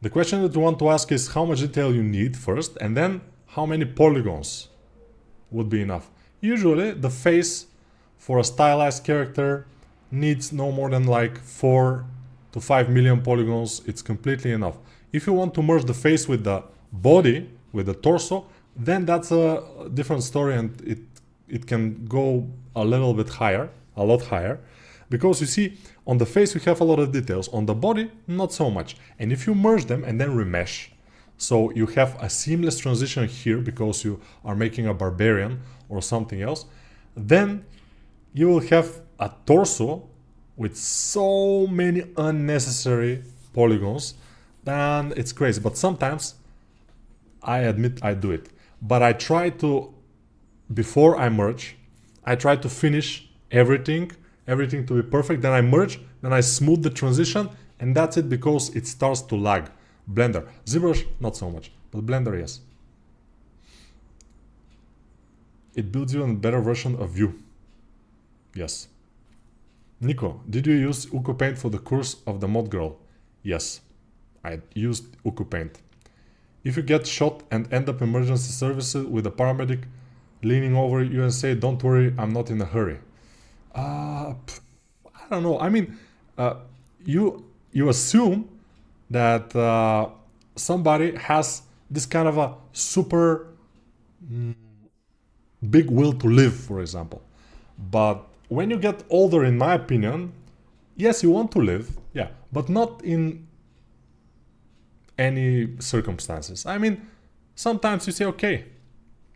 Speaker 1: The question that you want to ask is how much detail you need first, and then how many polygons would be enough. Usually the face for a stylized character needs no more than like 4 to 5 million polygons. It's completely enough. If you want to merge the face with the body, with the torso, then that's a different story, and it can go a little bit higher, a lot higher. Because you see, on the face we have a lot of details, on the body not so much. And if you merge them and then remesh, so you have a seamless transition here because you are making a barbarian or something else, then you will have a torso with so many unnecessary polygons, then it's crazy. But sometimes, I admit I do it. But I try to, before I merge, I try to finish everything to be perfect, then I merge, then I smooth the transition, and that's it, because it starts to lag. Blender. ZBrush, not so much, but Blender, yes. It builds you a better version of you. Yes. Nico, did you use Uku Paint for the course of the mod girl? Yes, I used Uku Paint. If you get shot and end up emergency services with a paramedic leaning over you and say, "Don't worry, I'm not in a hurry." I don't know. I mean, you assume that somebody has this kind of a super big will to live, for example. But when you get older, in my opinion, yes, you want to live, yeah, but not in any circumstances. I mean, sometimes you say, okay,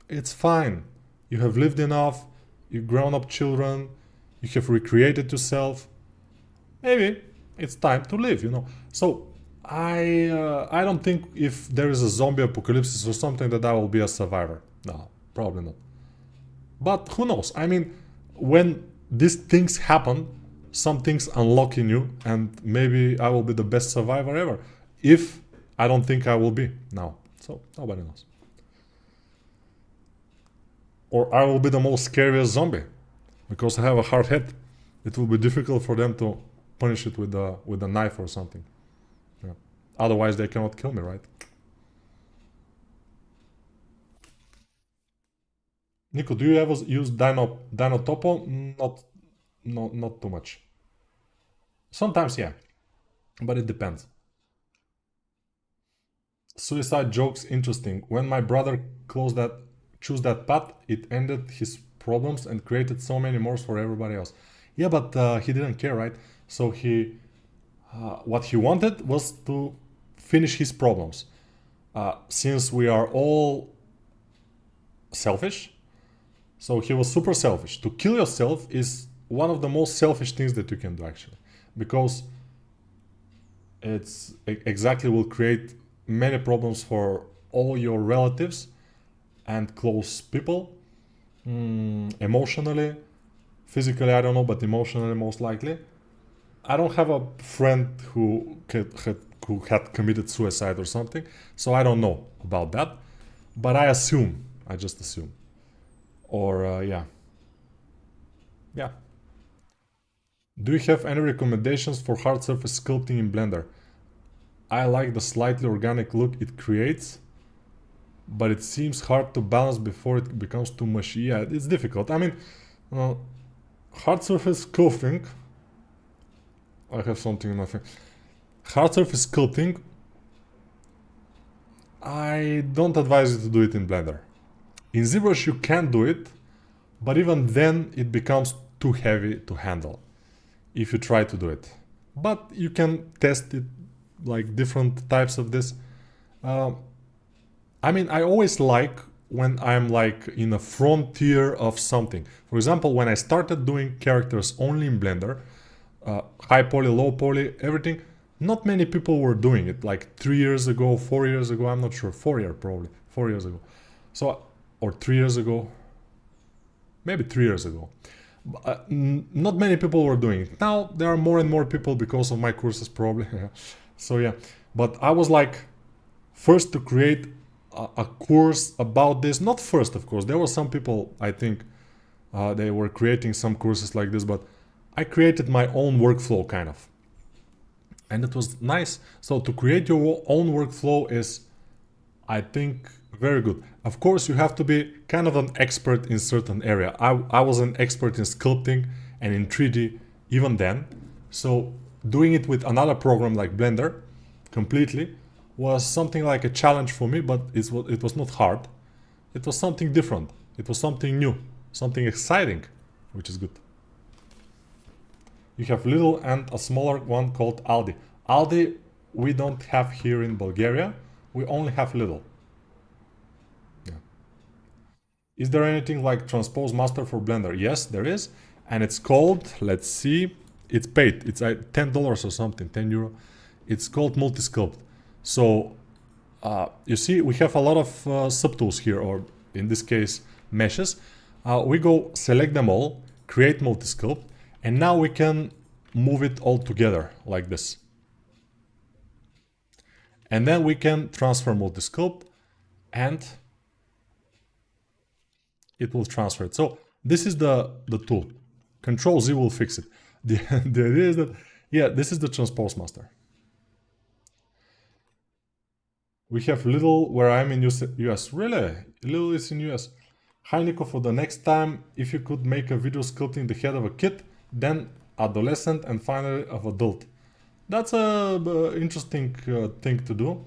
Speaker 1: it's fine. You have lived enough, you've grown up children, you have recreated yourself. Maybe it's time to live, you know. So I don't think if there is a zombie apocalypse or something that I will be a survivor. No, probably not. But who knows? I mean, when these things happen, some things unlock in you, and maybe I will be the best survivor ever. If I don't think I will be now. So nobody knows. Or I will be the most scariest zombie, because I have a hard head. It will be difficult for them to punish it with a knife or something. Yeah. Otherwise they cannot kill me, right? Nico, do you ever use Dino Topo? Not too much. Sometimes, yeah, but it depends. Suicide jokes, interesting. When my brother chose that path, it ended his problems and created so many more for everybody else. Yeah, but he didn't care, right? So what he wanted was to finish his problems. Since we are all selfish, so he was super selfish. To kill yourself is one of the most selfish things that you can do, actually, because it's exactly will create many problems for all your relatives and close people, emotionally, physically, I don't know, but emotionally most likely. I don't have a friend who had committed suicide or something, so I don't know about that, but I just assume. Or yeah. Do you have any recommendations for hard surface sculpting in Blender? I like the slightly organic look it creates, but it seems hard to balance before it becomes too mushy. Yeah, it's difficult. I mean, hard surface sculpting, I have something in my face. Hard surface sculpting, I don't advise you to do it in Blender. In ZBrush you can do it, but even then it becomes too heavy to handle if you try to do it. But you can test it, like different types of this. I mean, I always like when I'm like in a frontier of something. For example, when I started doing characters only in Blender, high poly, low poly, everything, not many people were doing it. Like 3 years ago, 4 years ago, I'm not sure, 4 years probably, 4 years ago. So, or 3 years ago, maybe 3 years ago. Not many people were doing it. Now there are more and more people because of my courses probably. So yeah, but I was like first to create a course about this. Not first, of course. There were some people, I think, they were creating some courses like this, but I created my own workflow kind of. And it was nice. So to create your own workflow is, I think, very good. Of course, you have to be kind of an expert in certain area. I was an expert in sculpting and in 3D even then. So doing it with another program like Blender completely was something like a challenge for me, but it was not hard. It was something different. It was something new, something exciting, which is good. You have little and a smaller one called Aldi. Aldi we don't have here in Bulgaria. We only have little. Yeah. Is there anything like Transpose Master for Blender? Yes, there is. And it's called, let's see, it's paid. It's $10 or something, 10 euro. It's called Multisculpt. So you see, we have a lot of subtools here, or in this case, meshes. We go select them all, create Multisculpt, and now we can move it all together like this. And then we can transfer Multisculpt and it will transfer it. So this is the tool. Control Z will fix it. The idea is that, yeah, this is the Transpose Master. We have little where I'm in US. Really? Little is in US. Hi Nico, for the next time, if you could make a video sculpting the head of a kid, then adolescent and finally of adult. That's a interesting thing to do,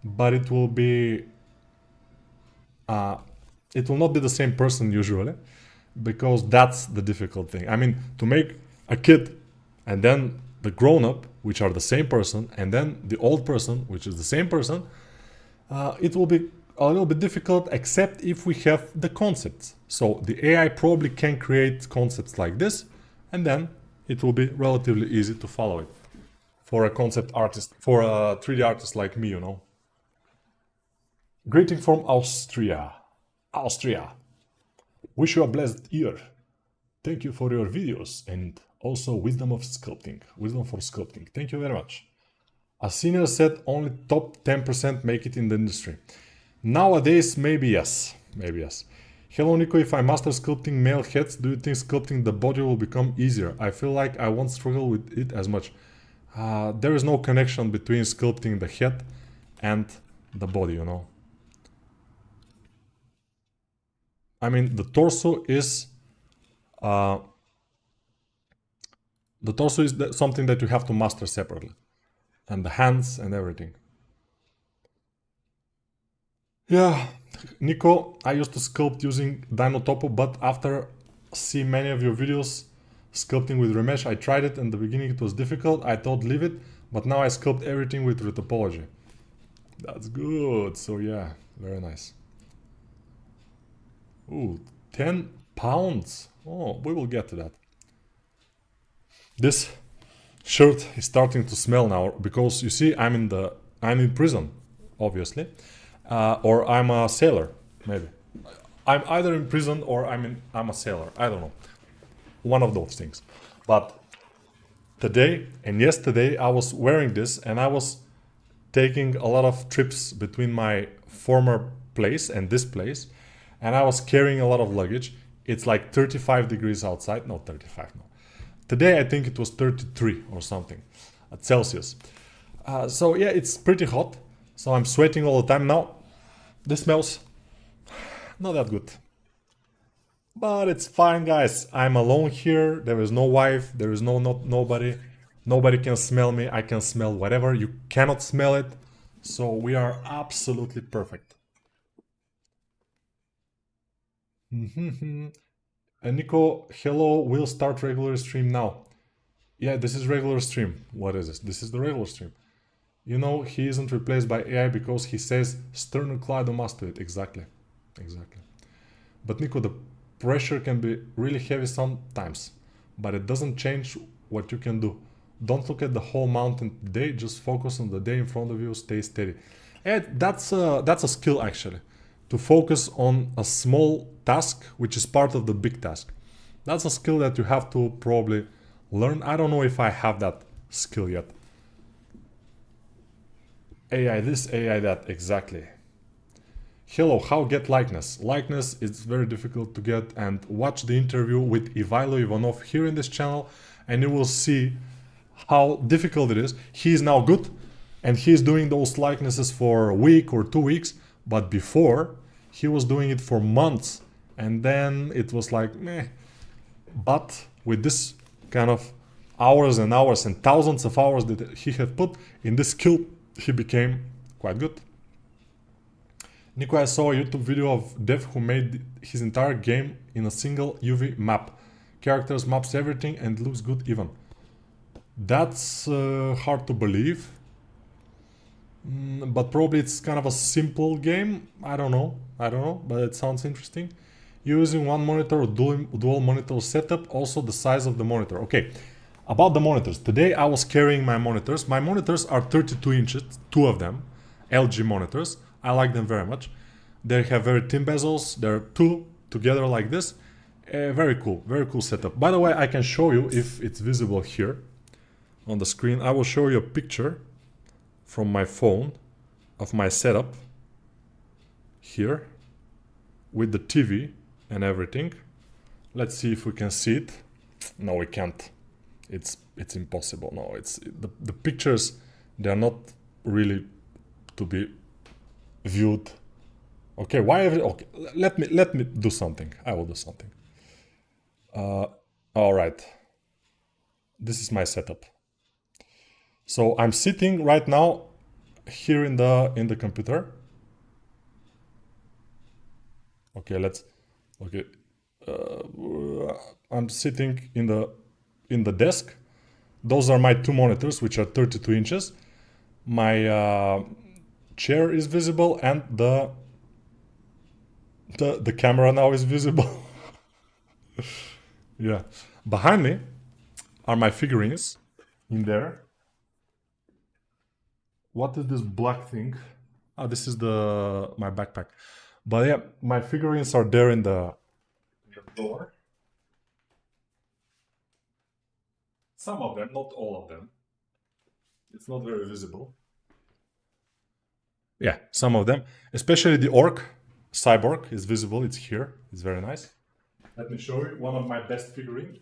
Speaker 1: but it will be it will not be the same person usually, because that's the difficult thing. I mean, to make a kid and then the grown-up, which are the same person, and then the old person, which is the same person, it will be a little bit difficult, except if we have the concepts. So the AI probably can create concepts like this, and then it will be relatively easy to follow it for a concept artist, for a 3D artist like me, you know. Greeting from Austria. Austria. Wish you a blessed year. Thank you for your videos and also wisdom of sculpting. Wisdom for sculpting. Thank you very much. A senior said only top 10% make it in the industry. Nowadays, maybe yes. Maybe yes. Hello Nico, if I master sculpting male heads, do you think sculpting the body will become easier? I feel like I won't struggle with it as much. There is no connection between sculpting the head and the body, you know. I mean, the torso is something that you have to master separately, and the hands and everything. Yeah, Nico, I used to sculpt using Dino Topo, but after see many of your videos sculpting with remesh, I tried it. In the beginning it was difficult. I thought leave it, but now I sculpt everything with retopology. That's good. So yeah, very nice. Ooh, 10 pounds. Oh, we will get to that. This shirt is starting to smell now because you see I'm in prison, obviously, or I'm a sailor, maybe. I'm either in prison or I'm a sailor. I don't know, one of those things. But today and yesterday I was wearing this and I was taking a lot of trips between my former place and this place, and I was carrying a lot of luggage. It's like 35 degrees outside. No, 35, no. Today I think it was 33 or something at Celsius. So yeah, it's pretty hot. So I'm sweating all the time now. This smells not that good. But it's fine, guys. I'm alone here. There is no wife. There is nobody. Nobody can smell me. I can smell whatever. You cannot smell it. So we are absolutely perfect. Nico, hello, we'll start regular stream now. Yeah, this is regular stream. What is this? This is the regular stream. You know, he isn't replaced by AI because he says sternocleido must do it. Exactly. Exactly. But Nico, the pressure can be really heavy sometimes, but it doesn't change what you can do. Don't look at the whole mountain today, just focus on the day in front of you, stay steady. And that's a skill actually. To focus on a small task, which is part of the big task. That's a skill that you have to probably learn. I don't know if I have that skill yet. AI this, AI that, exactly. Hello, how get likeness? Likeness is very difficult to get, and watch the interview with Ivailo Ivanov here in this channel and you will see how difficult it is. He is now good and he's doing those likenesses for a week or 2 weeks, but before he was doing it for months and then it was like meh. But with this kind of hours and hours and thousands of hours that he had put in this skill, he became quite good. Nico, I saw a YouTube video of dev who made his entire game in a single UV map. Characters, maps, everything, and looks good even. That's hard to believe. But probably it's kind of a simple game. I don't know, but it sounds interesting. Using one monitor or dual monitor setup, also the size of the monitor. Okay, about the monitors. Today I was carrying my monitors. My monitors are 32 inches, two of them, LG monitors. I like them very much. They have very thin bezels. They're two together like this. Very cool setup. By the way, I can show you if it's visible here on the screen. I will show you a picture from my phone of my setup here with the TV and everything. Let's see if we can see it. No, we can't. It's impossible. No, it's the pictures. They are not really to be viewed. Okay, why? Okay, let me do something. I will do something. All right. This is my setup. So I'm sitting right now here in the computer. Okay, okay. I'm sitting in the desk. Those are my two monitors, which are 32 inches. My chair is visible and the camera now is visible. Yeah. Behind me are my figurines in there. What is this black thing? Oh, this is my backpack. But yeah, my figurines are there in the door. Some of them, not all of them. It's not very visible. Yeah, some of them. Especially the orc, cyborg, is visible. It's here. It's very nice. Let me show you one of my best figurines.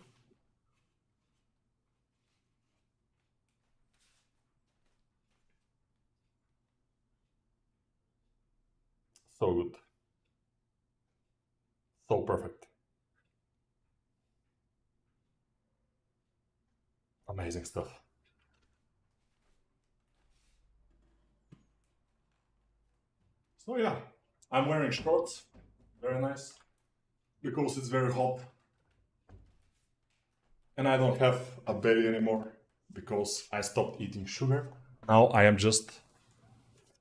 Speaker 1: So good. So perfect. Amazing stuff. So yeah, I'm wearing shorts. Very nice. Because it's very hot. And I don't have a belly anymore because I stopped eating sugar. Now I am just...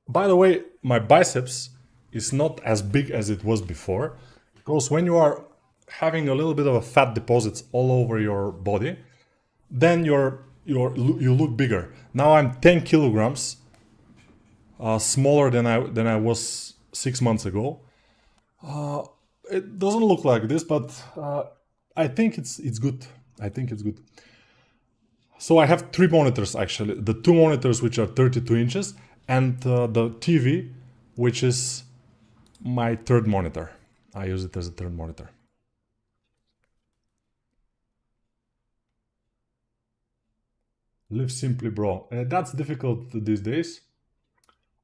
Speaker 1: By the way, my biceps is not as big as it was before, because when you are having a little bit of a fat deposits all over your body, then you look bigger. Now I'm 10 kilograms smaller than I was 6 months ago. It doesn't look like this, but I think it's good. I think it's good. So I have three monitors actually. The two monitors which are 32 inches and the TV, which is my third monitor. I use it as a third monitor. Live simply, bro. That's difficult these days.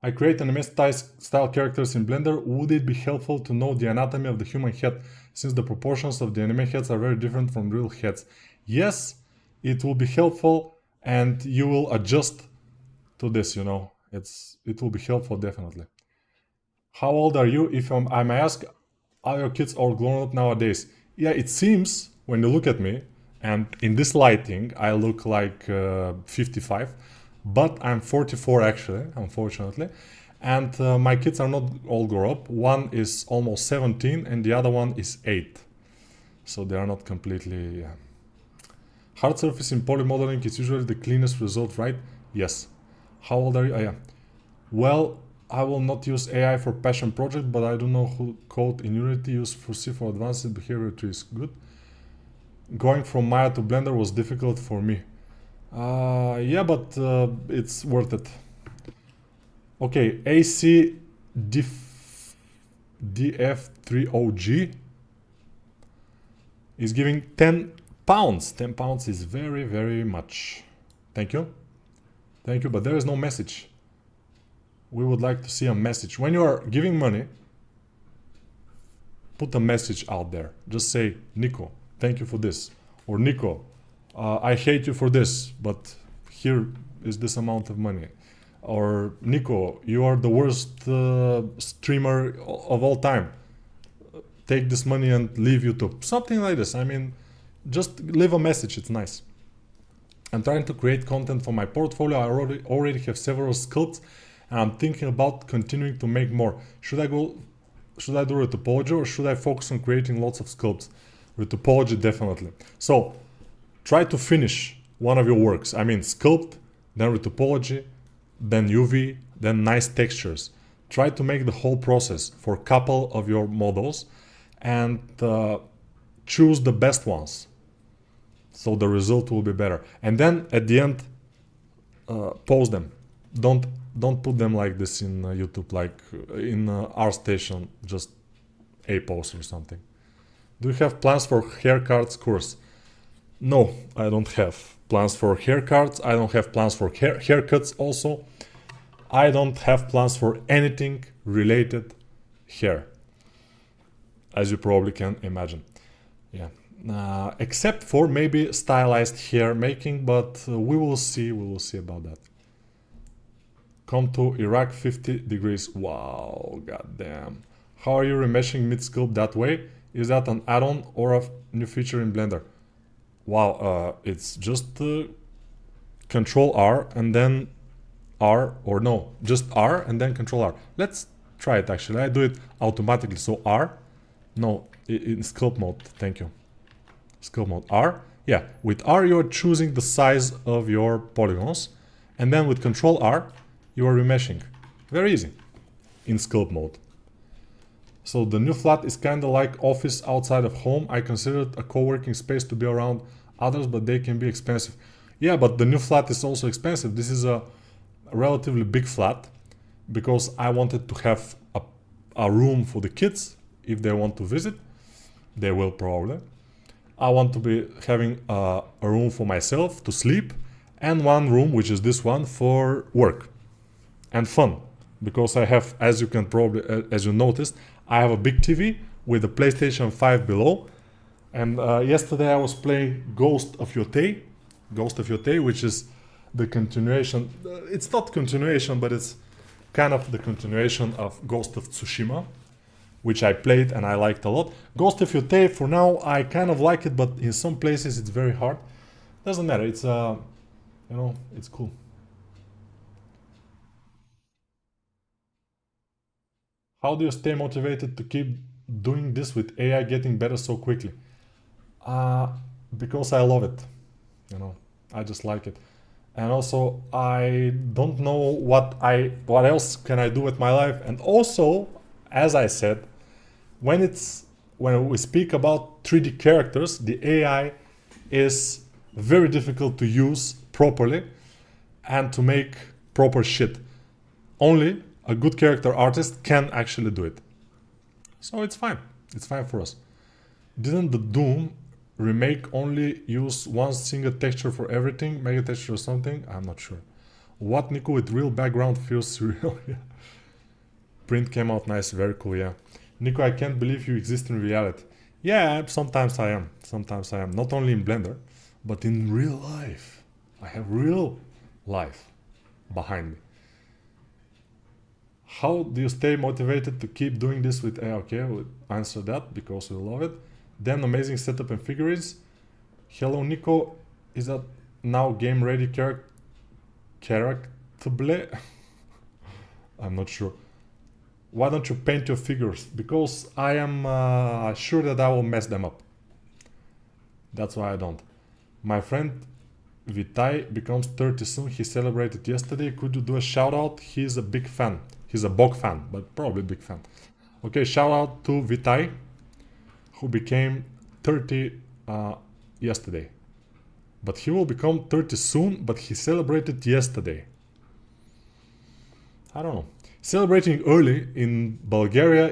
Speaker 1: I create anime style characters in Blender. Would it be helpful to know the anatomy of the human head, since the proportions of the anime heads are very different from real heads? Yes, it will be helpful, and you will adjust to this, you know. It will be helpful, definitely. How old are you, if I may ask? Are your kids all grown up nowadays? Yeah, it seems, when you look at me, and in this lighting, I look like 55, but I'm 44 actually, unfortunately. And my kids are not all grown up. One is almost 17 and the other one is 8. So they are not completely... Hard surface in poly modeling is usually the cleanest result, right? Yes. How old are you? Yeah. Well, I will not use AI for passion project, but I do know who code in Unity use for C for advanced behavior trees. Good. Going from Maya to Blender was difficult for me. Yeah, but it's worth it. Okay, AC DF30G is giving 10 pounds. 10 pounds is very, very much. Thank you. Thank you, but there is no message. We would like to see a message. When you are giving money, put a message out there. Just say, Nico, thank you for this. Or Nico, I hate you for this, but here is this amount of money. Or Nico, you are the worst streamer of all time. Take this money and leave YouTube. Something like this. I mean, just leave a message. It's nice. I'm trying to create content for my portfolio. I already have several sculpts, and I'm thinking about continuing to make more. Should I do retopology, or should I focus on creating lots of sculpts? Retopology, definitely. So try to finish one of your works. I mean, sculpt, then retopology, then UV, then nice textures. Try to make the whole process for a couple of your models and choose the best ones, so the result will be better. And then at the end, post them. Don't put them like this in YouTube, like in Artstation, just a post or something. Do you have plans for haircuts course? No, I don't have plans for haircuts. I don't have plans for haircuts also. I don't have plans for anything related hair, as you probably can imagine. Yeah, except for maybe stylized hair making, but we will see about that. Come to Iraq 50 degrees. Wow, goddamn. How are you remeshing mid-sculpt that way? Is that an add-on or a new feature in Blender? Wow, it's just Control R and then R, or no, just R and then Control R. Let's try it actually. I do it automatically. So R, no, in sculpt mode. Thank you. Sculpt mode R. Yeah, with R you're choosing the size of your polygons, and then with Control R you are remeshing. Very easy in sculpt mode. So the new flat is kind of like office outside of home. I consider it a co-working space to be around others, but they can be expensive. Yeah, but the new flat is also expensive. This is a relatively big flat because I wanted to have a room for the kids if they want to visit. They will probably. I want to be having a room for myself to sleep, and one room, which is this one, for work and fun, because I have, as you can probably, as you noticed, I have a big TV with a PlayStation 5 below, and yesterday I was playing Ghost of Yotei, which is the continuation. It's not continuation, but it's kind of the continuation of Ghost of Tsushima, which I played and I liked a lot. Ghost of Yotei, for now, I kind of like it, but in some places it's very hard. Doesn't matter. It's you know, it's cool. How do you stay motivated to keep doing this with AI getting better so quickly? Because I love it. You know, I just like it. And also, I don't know what else can I do with my life. And also, as I said, when we speak about 3D characters, the AI is very difficult to use properly and to make proper shit. Only a good character artist can actually do it. So it's fine. It's fine for us. Didn't the Doom remake only use one single texture for everything? Mega texture or something? I'm not sure. What, Nico, with real background feels surreal? Yeah. Print came out nice. Very cool, yeah. Nico, I can't believe you exist in reality. Yeah, sometimes I am. Sometimes I am. Not only in Blender, but in real life. I have real life behind me. How do you stay motivated to keep doing this with AI? Okay, we'll answer that because we love it. Then amazing setup and figurines. Hello, Nico. Is that now game ready characterable? I'm not sure. Why don't you paint your figures? Because I am sure that I will mess them up. That's why I don't. My friend Vitai becomes 30 soon. He celebrated yesterday. Could you do a shout out? He's a big fan. He's a Bog fan, but probably a big fan. Okay, shout out to Vitai, who became 30 yesterday. But he will become 30 soon, but he celebrated yesterday. I don't know. Celebrating early in Bulgaria,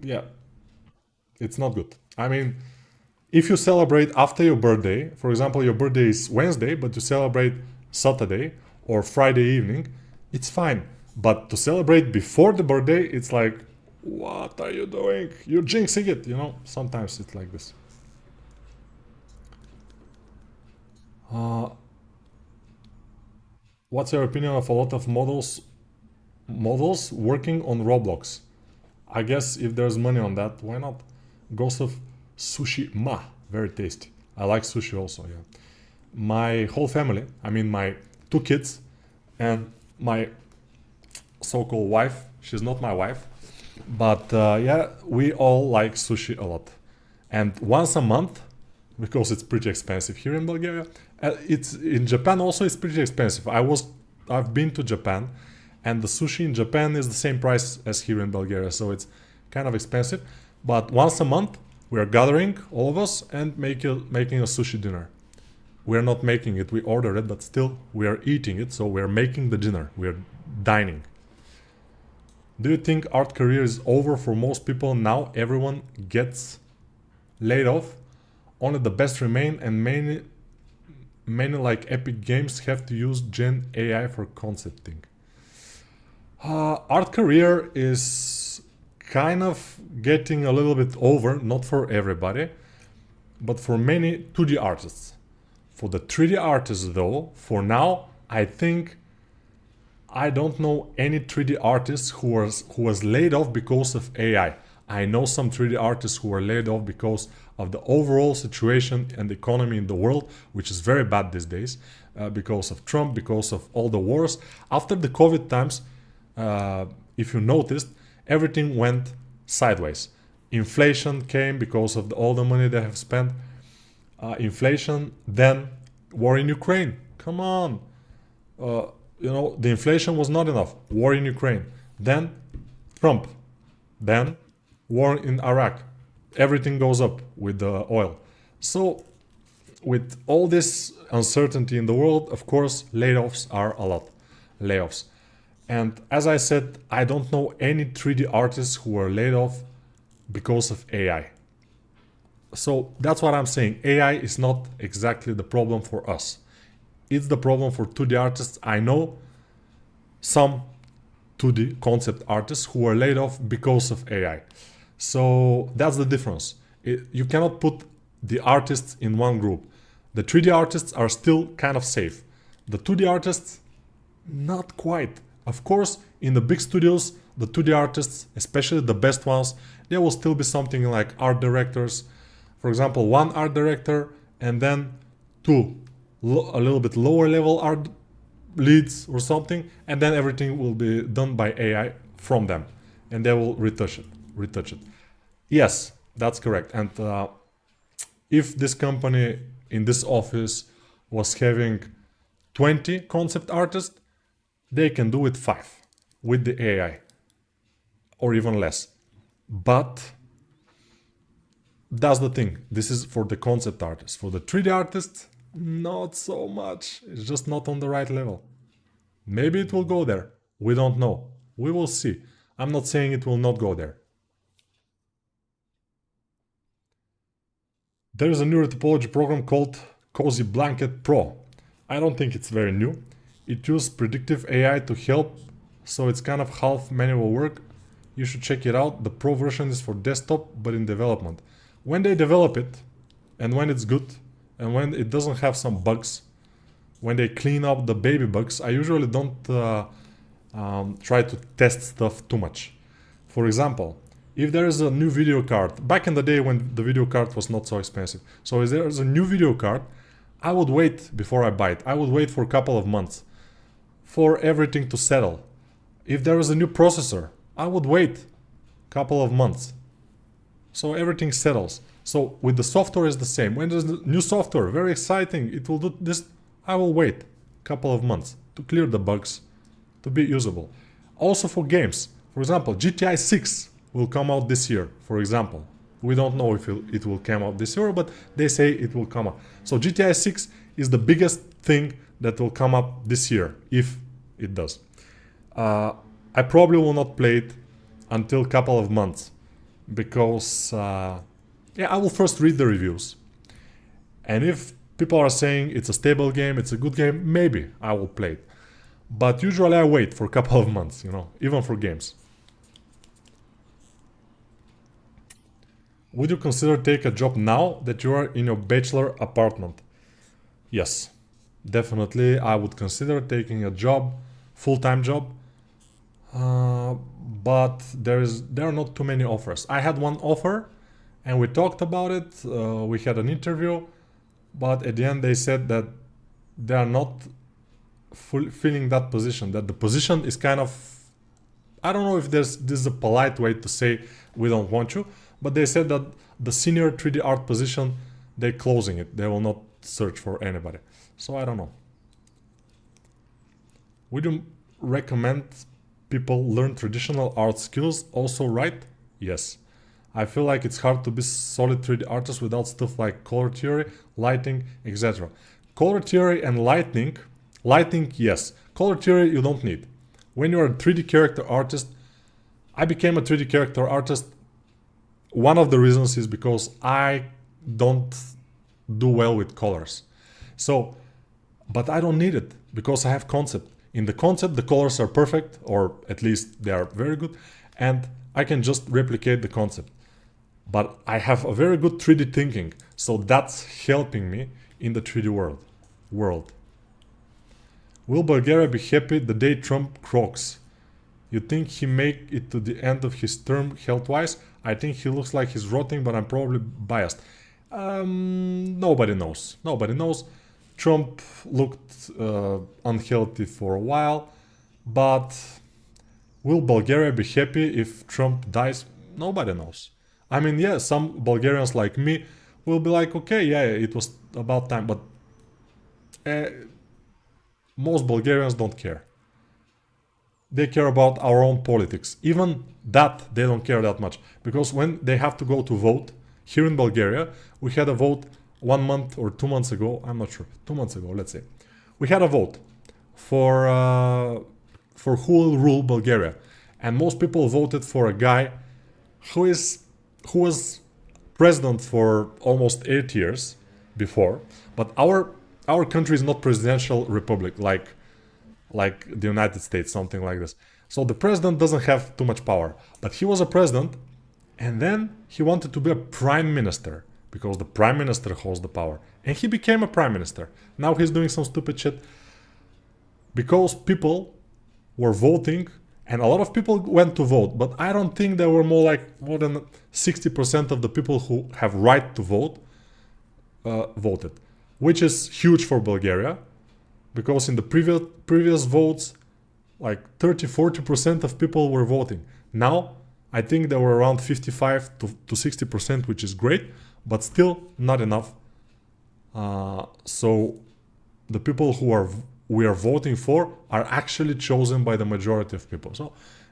Speaker 1: yeah, it's not good. I mean, if you celebrate after your birthday, for example, your birthday is Wednesday, but you celebrate Saturday or Friday evening, it's fine. But to celebrate before the birthday, it's like, what are you doing? You're jinxing it, you know? Sometimes it's like this. What's your opinion of a lot of models working on Roblox? I guess if there's money on that, why not? Ghost of Sushi Ma, very tasty. I like sushi also, yeah. My whole family, I mean my 2 kids and my so-called wife, she's not my wife, but yeah, we all like sushi a lot. And once a month, because it's pretty expensive here in Bulgaria, it's in Japan also it's pretty expensive. I've been to Japan, and the sushi in Japan is the same price as here in Bulgaria, so it's kind of expensive. But once a month, we are gathering, all of us, and making a sushi dinner. We're not making it, we order it, but still we are eating it, so we're making the dinner, we're dining. Do you think art career is over for most people now? Everyone gets laid off, only the best remain, and many like Epic Games have to use Gen AI for concepting. Art career is kind of getting a little bit over, not for everybody, but for many 2D artists. For the 3D artists though, for now, I think I don't know any 3D artist who was laid off because of AI. I know some 3D artists who were laid off because of the overall situation and economy in the world, which is very bad these days, because of Trump, because of all the wars. After the COVID times, if you noticed, everything went sideways. Inflation came because of all the money they have spent. Inflation, then war in Ukraine. Come on. You know, the inflation was not enough. War in Ukraine. Then Trump. Then war in Iraq. Everything goes up with the oil. So with all this uncertainty in the world, of course, layoffs are a lot. Layoffs. And as I said, I don't know any 3D artists who were laid off because of AI. So that's what I'm saying. AI is not exactly the problem for us. It's the problem for 2D artists. I know some 2D concept artists who were laid off because of AI. So that's the difference. You cannot put the artists in one group. The 3D artists are still kind of safe. The 2D artists, not quite. Of course, in the big studios, the 2D artists, especially the best ones, there will still be something like art directors. For example, 1 art director and then 2 a little bit lower level art leads or something, and then everything will be done by AI from them, and they will retouch it. Yes, that's correct. And if this company in this office was having 20 concept artists, they can do it 5 with the AI, or even less. But that's the thing. This is for the concept artists. For the 3D artists, not so much. It's just not on the right level. Maybe it will go there. We don't know. We will see. I'm not saying it will not go there. There is a new retopology program called Cozy Blanket Pro. I don't think it's very new. It uses predictive AI to help, so it's kind of half manual work. You should check it out. The Pro version is for desktop, but in development. When they develop it, and when it's good, and when it doesn't have some bugs, when they clean up the baby bugs, I usually don't try to test stuff too much. For example, if there is a new video card, back in the day when the video card was not so expensive, so if there is a new video card, I would wait before I buy it. I would wait for a couple of months for everything to settle. If there is a new processor, I would wait a couple of months so everything settles. So with the software is the same. When there's new software, very exciting, it will do this, I will wait a couple of months to clear the bugs, to be usable. Also for games, for example, GTA 6 will come out this year, for example. We don't know if it will come out this year, but they say it will come out. So GTA 6 is the biggest thing that will come up this year, if it does. I probably will not play it until a couple of months, because yeah, I will first read the reviews, and if people are saying it's a stable game, it's a good game, maybe I will play it. But usually I wait for a couple of months, you know, even for games. Would you consider take a job now that you are in your bachelor apartment? Yes, definitely I would consider taking a job, full-time job, but there are not too many offers. I had one offer and we talked about it, we had an interview, but at the end they said that they are not filling that position, that the position is kind of, I don't know if this is a polite way to say we don't want you, but they said that the senior 3D art position, they're closing it. They will not search for anybody. So I don't know. Would you recommend people learn traditional art skills also, right? Yes. I feel like it's hard to be solid 3D artist without stuff like color theory, lighting, etc. Color theory and lighting, yes. Color theory you don't need. When you're a 3D character artist, I became a 3D character artist. One of the reasons is because I don't do well with colors. So, but I don't need it because I have concept. In the concept, the colors are perfect, or at least they are very good, and I can just replicate the concept. But I have a very good 3D thinking, so that's helping me in the 3D world. Will Bulgaria be happy the day Trump croaks? You think he make it to the end of his term health-wise? I think he looks like he's rotting, but I'm probably biased. Nobody knows. Nobody knows. Trump looked unhealthy for a while, but will Bulgaria be happy if Trump dies? Nobody knows. I mean, yeah, some Bulgarians like me will be like, okay, yeah, it was about time, but most Bulgarians don't care. They care about our own politics. Even that, they don't care that much. Because when they have to go to vote, here in Bulgaria, we had a vote 1 month or 2 months ago, I'm not sure, 2 months ago, let's say. We had a vote for who will rule Bulgaria. And most people voted for a guy who was president for almost 8 years before. But our country is not presidential republic like the United States, something like this. So the president doesn't have too much power. But he was a president, and then he wanted to be a prime minister, because the prime minister holds the power. And he became a prime minister. Now he's doing some stupid shit. Because people were voting, and a lot of people went to vote, but I don't think there were more than 60% of the people who have right to vote voted. Which is huge for Bulgaria. Because in the previous votes, like 30-40% of people were voting. Now, I think there were around 55 to 60%, which is great, but still not enough. So the people we are voting for are actually chosen by the majority of people. So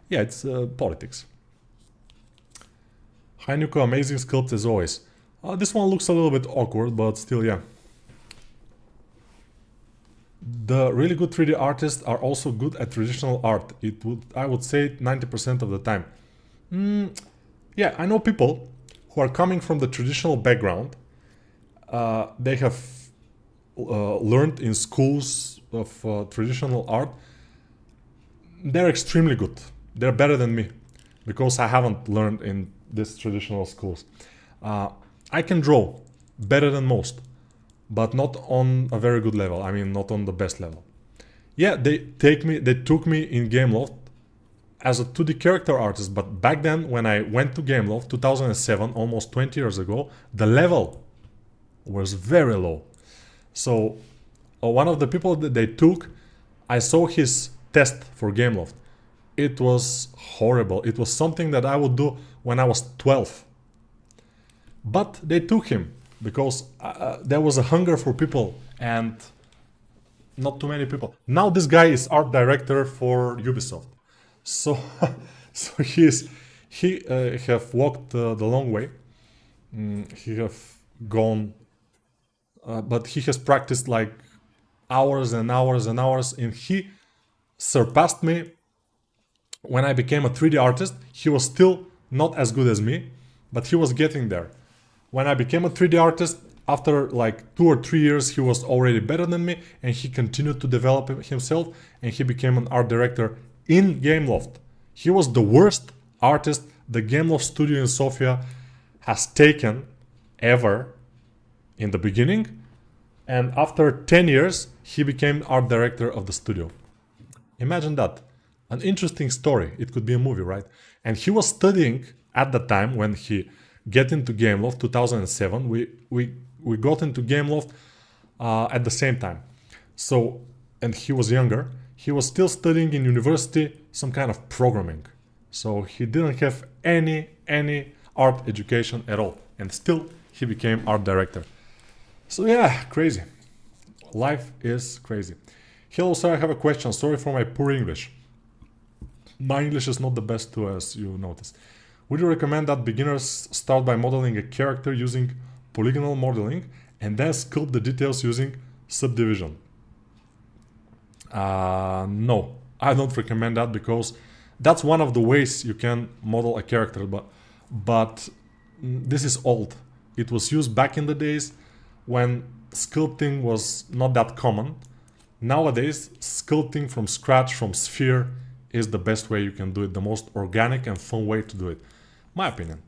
Speaker 1: yeah, it's politics. Hi Nico, amazing sculpt as always. This one looks a little bit awkward, but still, yeah. The really good 3D artists are also good at traditional art. I would say 90% of the time. Yeah, I know people who are coming from the traditional background. They have learned in schools of traditional art. They're extremely good. They're better than me because I haven't learned in these traditional schools. I can draw better than most, but not on a very good level. I mean, not on the best level. Yeah, they took me in Gameloft as a 2D character artist, but back then when I went to Gameloft, 2007, almost 20 years ago, the level was very low. So one of the people that they took, I saw his test for Gameloft. It was horrible. It was something that I would do when I was 12. But they took him because there was a hunger for people and not too many people. Now this guy is art director for Ubisoft. So, he have walked the long way. he have gone, but he has practiced like hours and hours and hours, and he surpassed me when I became a 3D artist. He was still not as good as me, but he was getting there. When I became a 3D artist, after like 2 or 3 years, he was already better than me, and he continued to develop himself, and he became an art director in Gameloft. He was the worst artist the Gameloft studio in Sofia has taken ever in the beginning, and after 10 years, he became art director of the studio. Imagine that. An interesting story. It could be a movie, right? And he was studying at the time when he get into Gameloft, 2007. We got into Gameloft at the same time. So, and he was younger. He was still studying in university some kind of programming. So he didn't have any art education at all. And still he became art director. So yeah, crazy. Life is crazy. Hello sir, I have a question. Sorry for my poor English. My English is not the best too, as you noticed. Would you recommend that beginners start by modeling a character using polygonal modeling and then sculpt the details using subdivision? No, I don't recommend that, because that's one of the ways you can model a character, but this is old. It was used back in the days when sculpting was not that common. Nowadays, sculpting from scratch, from sphere, is the best way you can do it, the most organic and fun way to do it. My opinion.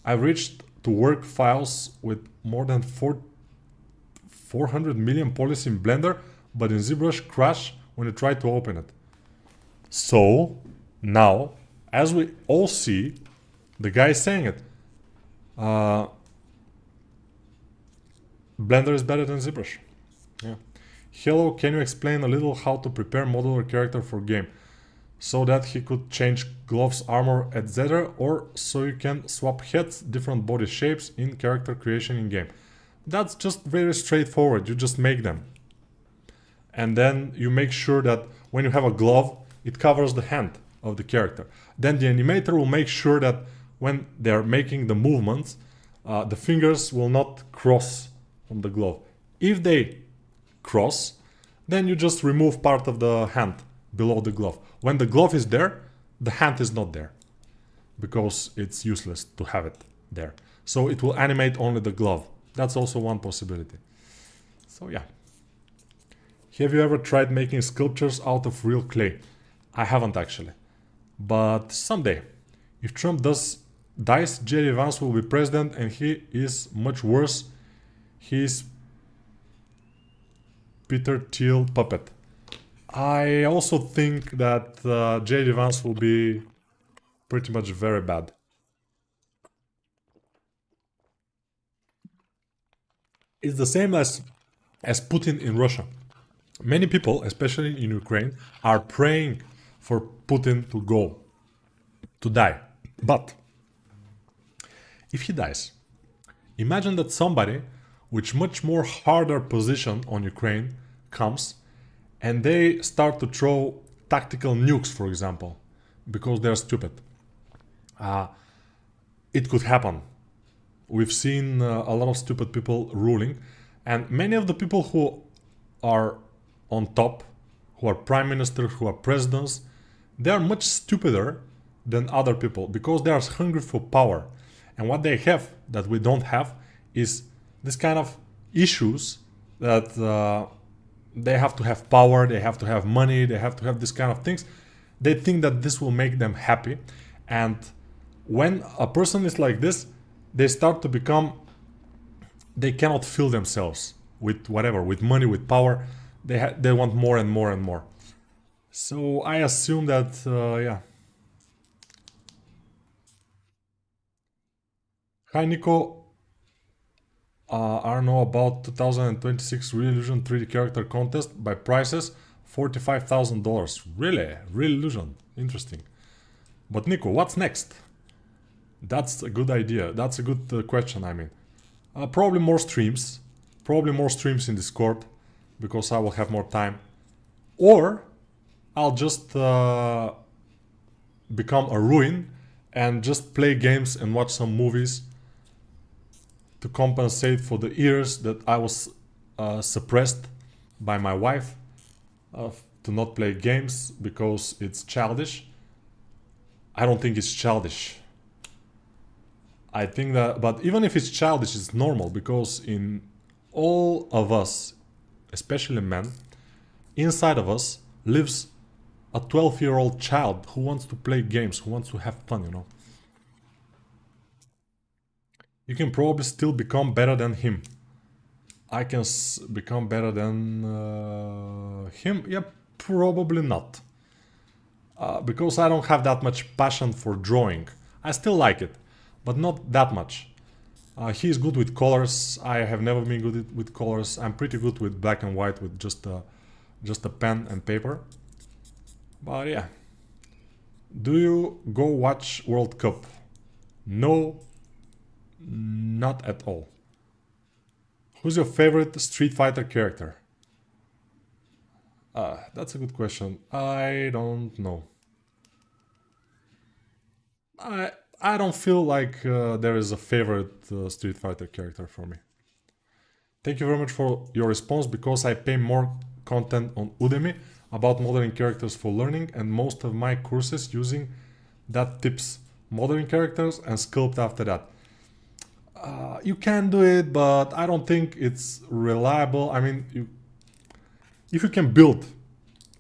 Speaker 1: I've reached to work files with more than 400 million polys in Blender, but in ZBrush crash when you try to open it. So, now, as we all see, the guy is saying it. Blender is better than ZBrush. Yeah. Hello, can you explain a little how to prepare modeler character for game? So that he could change gloves, armor, etc. Or so you can swap heads, different body shapes in character creation in game. That's just very straightforward. You just make them. And then you make sure that when you have a glove, it covers the hand of the character. Then the animator will make sure that when they're making the movements, the fingers will not cross from the glove. If they cross, then you just remove part of the hand below the glove. When the glove is there, the hand is not there, because it's useless to have it there. So it will animate only the glove. That's also one possibility. So yeah. Have you ever tried making sculptures out of real clay? I haven't actually. But someday, if Trump dies, J.D. Vance will be president, and he is much worse. He is Peter Thiel puppet. I also think that J.D. Vance will be pretty much very bad. It's the same as Putin in Russia. Many people, especially in Ukraine, are praying for Putin to die. But if he dies, imagine that somebody with much more harder position on Ukraine comes and they start to throw tactical nukes, for example, because they're stupid. It could happen. We've seen a lot of stupid people ruling, and many of the people who are on top, who are prime ministers, who are presidents, they are much stupider than other people because they are hungry for power. And what they have that we don't have is this kind of issues that they have to have power, they have to have money, they have to have this kind of things. They think that this will make them happy. And when a person is like this, they start to become, they cannot fill themselves with whatever, with money, with power. They want more and more and more. So I assume that, yeah. Hi Nico, I don't know about 2026 Real Illusion 3D character contest by prices $45,000. Really? Real Illusion. Interesting. But Nico, what's next? That's a good idea. That's a good question, I mean. Probably more streams. Probably more streams in Discord, because I will have more time. Or I'll just become a ruin and just play games and watch some movies to compensate for the years that I was suppressed by my wife to not play games because it's childish. I don't think it's childish. I think that, but even if it's childish, it's normal, because in all of us, especially men, inside of us lives a 12-year-old child who wants to play games, who wants to have fun, you know. You can probably still become better than him. I can become better than him? Yeah, probably not. Because I don't have that much passion for drawing. I still like it, but not that much. He's good with colors. I have never been good with colors. I'm pretty good with black and white with just a pen and paper. But yeah. Do you go watch World Cup? No, not at all. Who's your favorite Street Fighter character? That's a good question. I don't know. I don't feel like there is a favorite Street Fighter character for me. Thank you very much for your response, because I pay more content on Udemy about modeling characters for learning, and most of my courses using that tips, modeling characters and sculpt after that. You can do it, but I don't think it's reliable. I mean, if you can build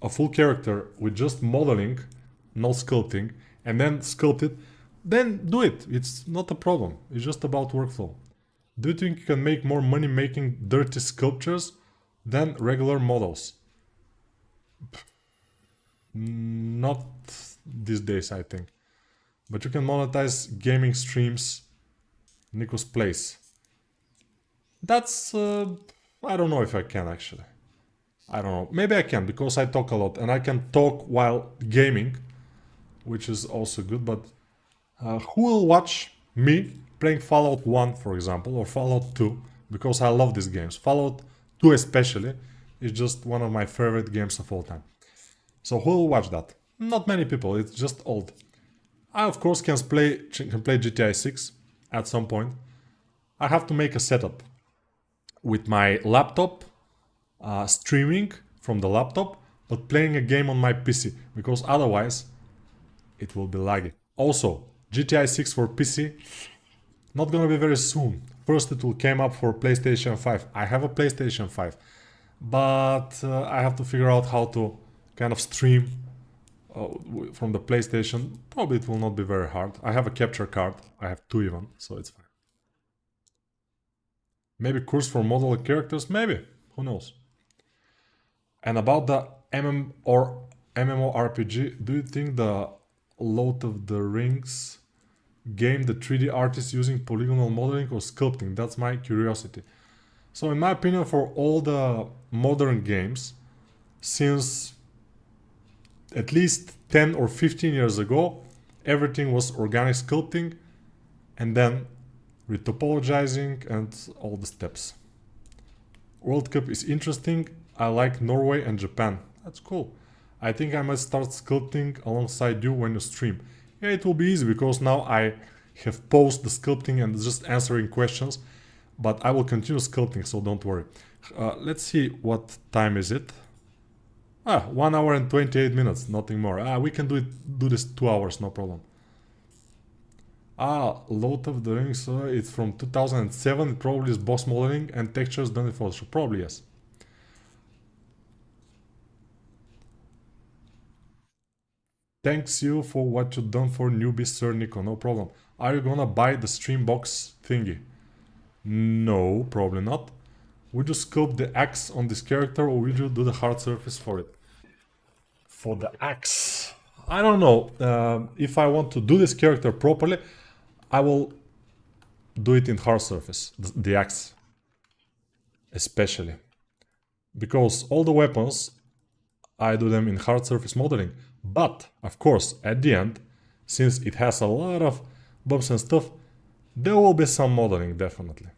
Speaker 1: a full character with just modeling, no sculpting, and then sculpt it, then do it. It's not a problem. It's just about workflow. Do you think you can make more money making dirty sculptures than regular models? Not these days, I think. But you can monetize gaming streams. Nikos Place. That's... I don't know if I can, actually. I don't know. Maybe I can, because I talk a lot. And I can talk while gaming, which is also good. But who will watch me playing Fallout 1, for example, or Fallout 2? Because I love these games. Fallout 2 especially is just one of my favorite games of all time. So who will watch that? Not many people. It's just old. I, of course, can play GTA 6 at some point. I have to make a setup with my laptop, streaming from the laptop, but playing a game on my PC, because otherwise it will be laggy. Also, GTA 6 for PC, not gonna be very soon. First it will come up for PlayStation 5. I have a PlayStation 5, but I have to figure out how to kind of stream from the PlayStation. Probably it will not be very hard. I have a capture card. I have two even, so it's fine. Maybe course for model characters? Maybe. Who knows? And about the MMORPG, do you think the Lord of the Rings game, the 3D artist using polygonal modeling or sculpting? That's my curiosity. So in my opinion, for all the modern games, since at least 10 or 15 years ago, everything was organic sculpting and then retopologizing and all the steps. World Cup is interesting. I like Norway and Japan. That's cool. I think I might start sculpting alongside you when you stream. Yeah, it will be easy because now I have paused the sculpting and just answering questions, but I will continue sculpting, so don't worry. Let's see, what time is it? 1 hour and 28 minutes, nothing more. We can do this 2 hours, no problem. Lord of the Rings, it's from 2007. It probably is boss modeling and textures done in Photoshop. Probably yes. Thanks you for what you've done for newbies, Sir Nico. No problem. Are you gonna buy the stream box thingy? No, probably not. Would you sculpt the axe on this character, or would you do the hard surface for it? For the axe, I don't know. If I want to do this character properly, I will do it in hard surface, the axe especially, because all the weapons I do them in hard surface modeling. But of course, at the end, since it has a lot of bumps and stuff, there will be some modeling, definitely.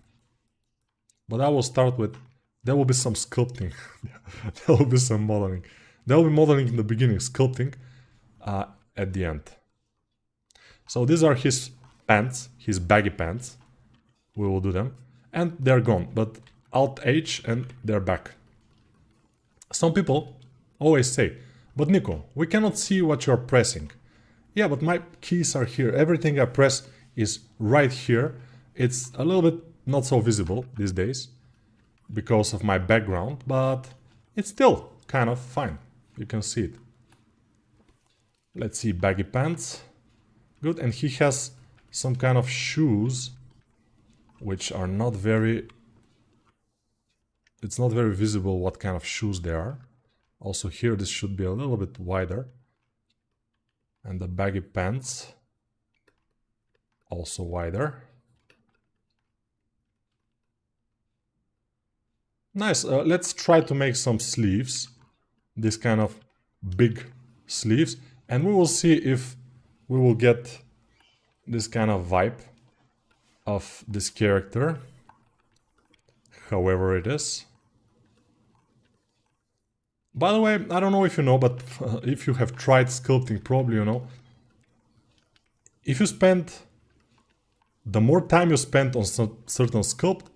Speaker 1: But I will start with, there will be some sculpting. There will be some modeling. There will be modeling in the beginning, sculpting at the end. So these are his pants, his baggy pants. We will do them. and they're gone. But Alt H and they're back. Some people always say, but Nico, we cannot see what you're pressing. Yeah, but my keys are here. Everything I press is right here. It's a little bit not so visible these days because of my background, but it's still kind of fine. You can see it. Let's see, baggy pants. Good, and he has some kind of shoes which are not very... It's not very visible what kind of shoes they are. Also here this should be a little bit wider. And the baggy pants also wider. Nice, let's try to make some sleeves. This kind of big sleeves. And we will see if we will get this kind of vibe of this character. However it is. By the way, I don't know if you know, but if you have tried sculpting, probably you know. If you spend... The more time you spend on some certain sculpt,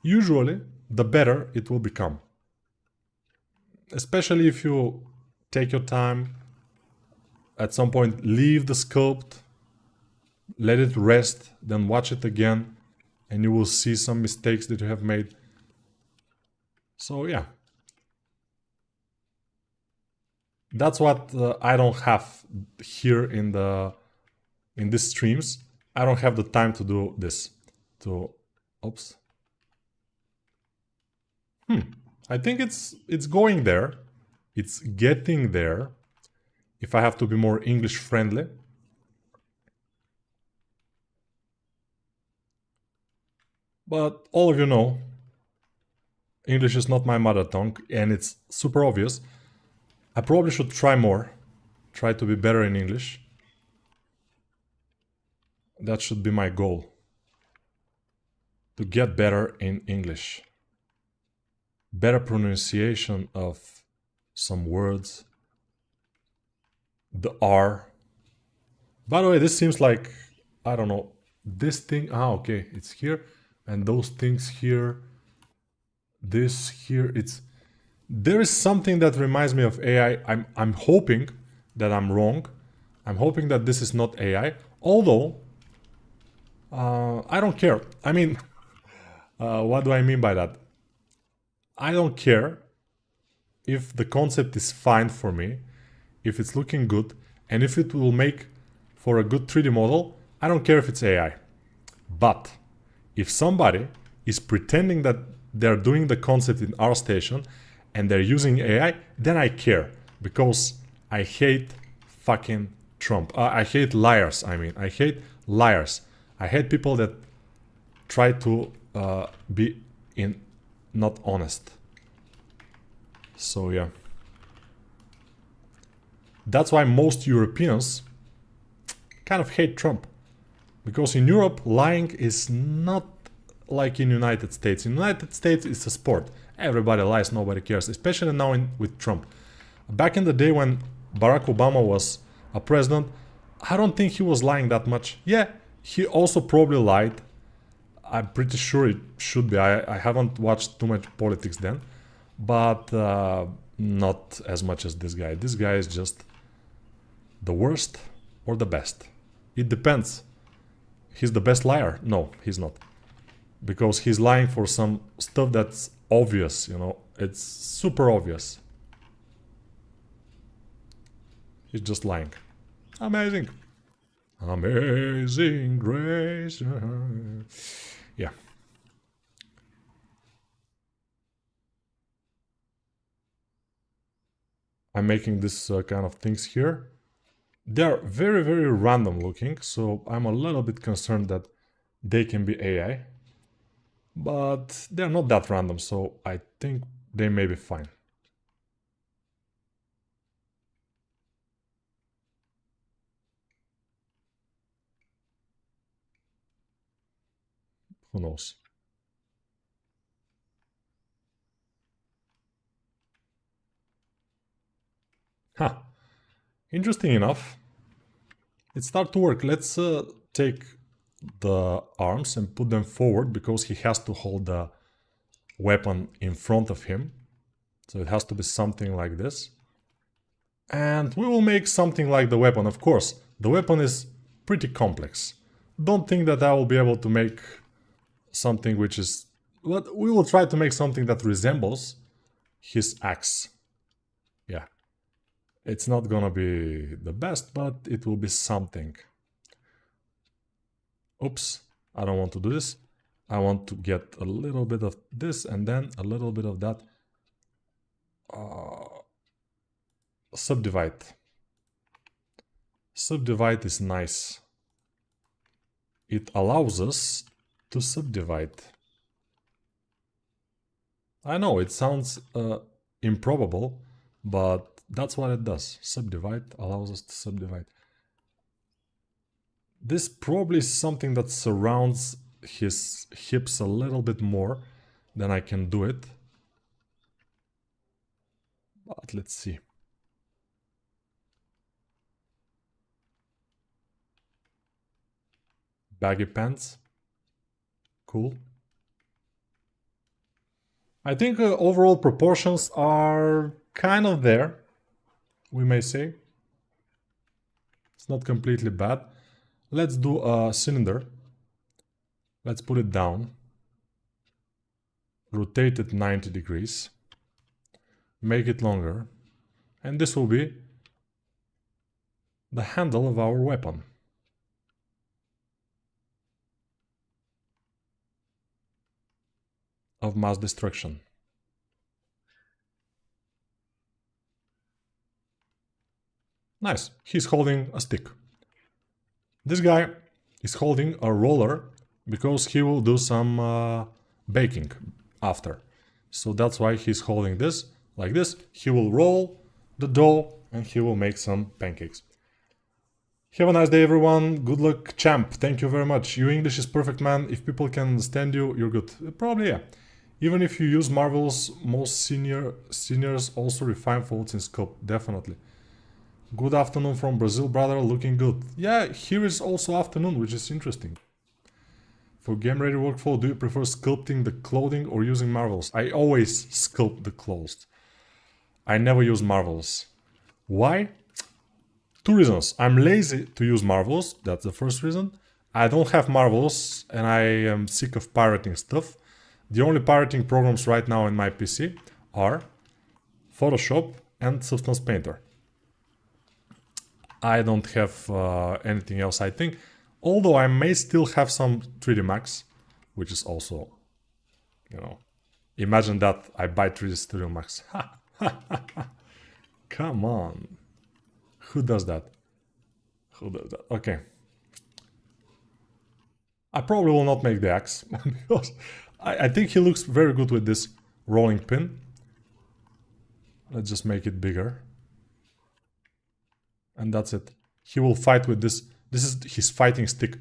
Speaker 1: usually the better it will become. Especially if you take your time, at some point leave the sculpt, let it rest, then watch it again, and you will see some mistakes that you have made. So yeah. That's what I don't have here in these streams. I don't have the time to do this. Oops. I think it's going there. It's getting there. If I have to be more English friendly. But all of you know, English is not my mother tongue, and it's super obvious. I probably should try more. Try to be better in English. That should be my goal. To get better in English. Better pronunciation of some words. The R. By the way, this seems like, I don't know, this thing, okay, it's here. And those things here. This here, it's... There is something that reminds me of AI. I'm hoping that I'm wrong. I'm hoping that this is not AI. Although, I don't care. I mean, what do I mean by that? I don't care if the concept is fine for me, if it's looking good, and if it will make for a good 3D model. I don't care if it's AI. But if somebody is pretending that they're doing the concept in Artstation and they're using AI, then I care. Because I hate fucking Trump. I hate liars, I mean. I hate liars. I hate people that try to be not honest. So yeah. That's why most Europeans kind of hate Trump. Because in Europe, lying is not like in United States. In United States, it's a sport. Everybody lies, nobody cares. Especially now with Trump. Back in the day when Barack Obama was a president, I don't think he was lying that much. Yeah, he also probably lied. I'm pretty sure it should be. I haven't watched too much politics then. But not as much as this guy. This guy is just the worst or the best. It depends. He's the best liar? No, he's not. Because he's lying for some stuff that's obvious, you know. It's super obvious. He's just lying. Amazing. Amazing grace. Yeah. I'm making this kind of things here. They're very, very random looking, so I'm a little bit concerned that they can be AI. But they're not that random, so I think they may be fine. Who knows? Huh. Interesting enough. It started to work. Let's take the arms and put them forward because he has to hold the weapon in front of him. So it has to be something like this. And we will make something like the weapon, of course. The weapon is pretty complex. Don't think that I will be able to make something which is... But we will try to make something that resembles his axe. Yeah. It's not gonna be the best, but it will be something. Oops, I don't want to do this. I want to get a little bit of this and then a little bit of that. Subdivide. Subdivide is nice. It allows us to subdivide. I know it sounds improbable, but that's what it does. Subdivide allows us to subdivide. This probably is something that surrounds his hips a little bit more than I can do it. But let's see. Baggy pants. Cool. I think overall proportions are kind of there, we may say. It's not completely bad. Let's do a cylinder. Let's put it down. Rotate it 90 degrees. Make it longer. And this will be the handle of our weapon. Of mass destruction. Nice. He's holding a stick. This guy is holding a roller because he will do some baking after. So that's why he's holding this like this. He will roll the dough and he will make some pancakes. Have a nice day, everyone. Good luck, champ. Thank you very much. Your English is perfect, man. If people can understand you, you're good. Probably, yeah. Even if you use marvels, most seniors also refine folds in scope. Definitely. Good afternoon from Brazil, brother. Looking good. Yeah, here is also afternoon, which is interesting. For game ready workflow, do you prefer sculpting the clothing or using marvels? I always sculpt the clothes. I never use marvels. Why? Two reasons. I'm lazy to use marvels. That's the first reason. I don't have marvels and I am sick of pirating stuff. The only pirating programs right now in my PC are Photoshop and Substance Painter. I don't have anything else, I think. Although I may still have some 3D Max, which is also, you know, imagine that I buy 3D Studio Max. Come on. Who does that? Who does that? Okay. I probably will not make the axe because I think he looks very good with this rolling pin. Let's just make it bigger. And that's it. He will fight with this. This is his fighting stick.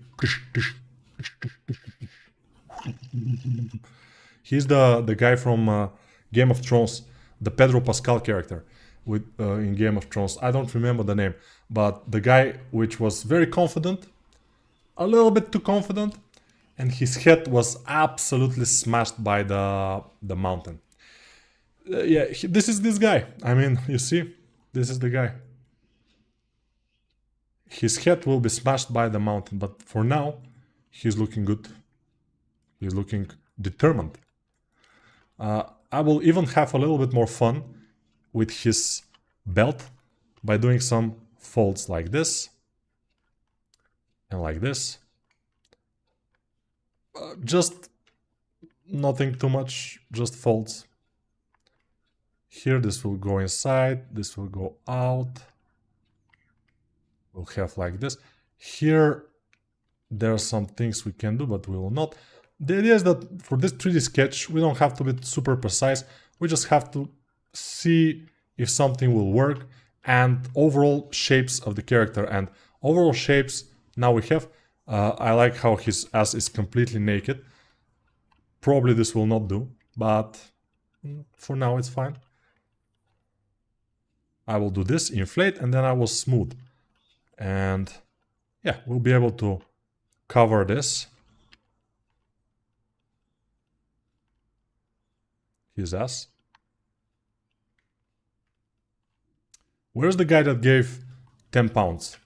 Speaker 1: He's the guy from Game of Thrones, the Pedro Pascal character with in Game of Thrones. I don't remember the name, but the guy which was very confident, a little bit too confident, and his head was absolutely smashed by the mountain. Yeah, this is this guy. I mean, you see, this is the guy. His head will be smashed by the mountain, but for now, he's looking good. He's looking determined. I will even have a little bit more fun with his belt by doing some folds like this and like this. Just nothing too much, just folds. Here this will go inside, this will go out. We'll have like this. Here there are some things we can do, but we will not. The idea is that for this 3D sketch, we don't have to be super precise. We just have to see if something will work and overall shapes of the character. And overall shapes, now we have. I like how his ass is completely naked. Probably this will not do, but for now it's fine. I will do this, inflate, and then I will smooth. And yeah, we'll be able to cover this. His ass. Where's the guy that gave 10 pounds?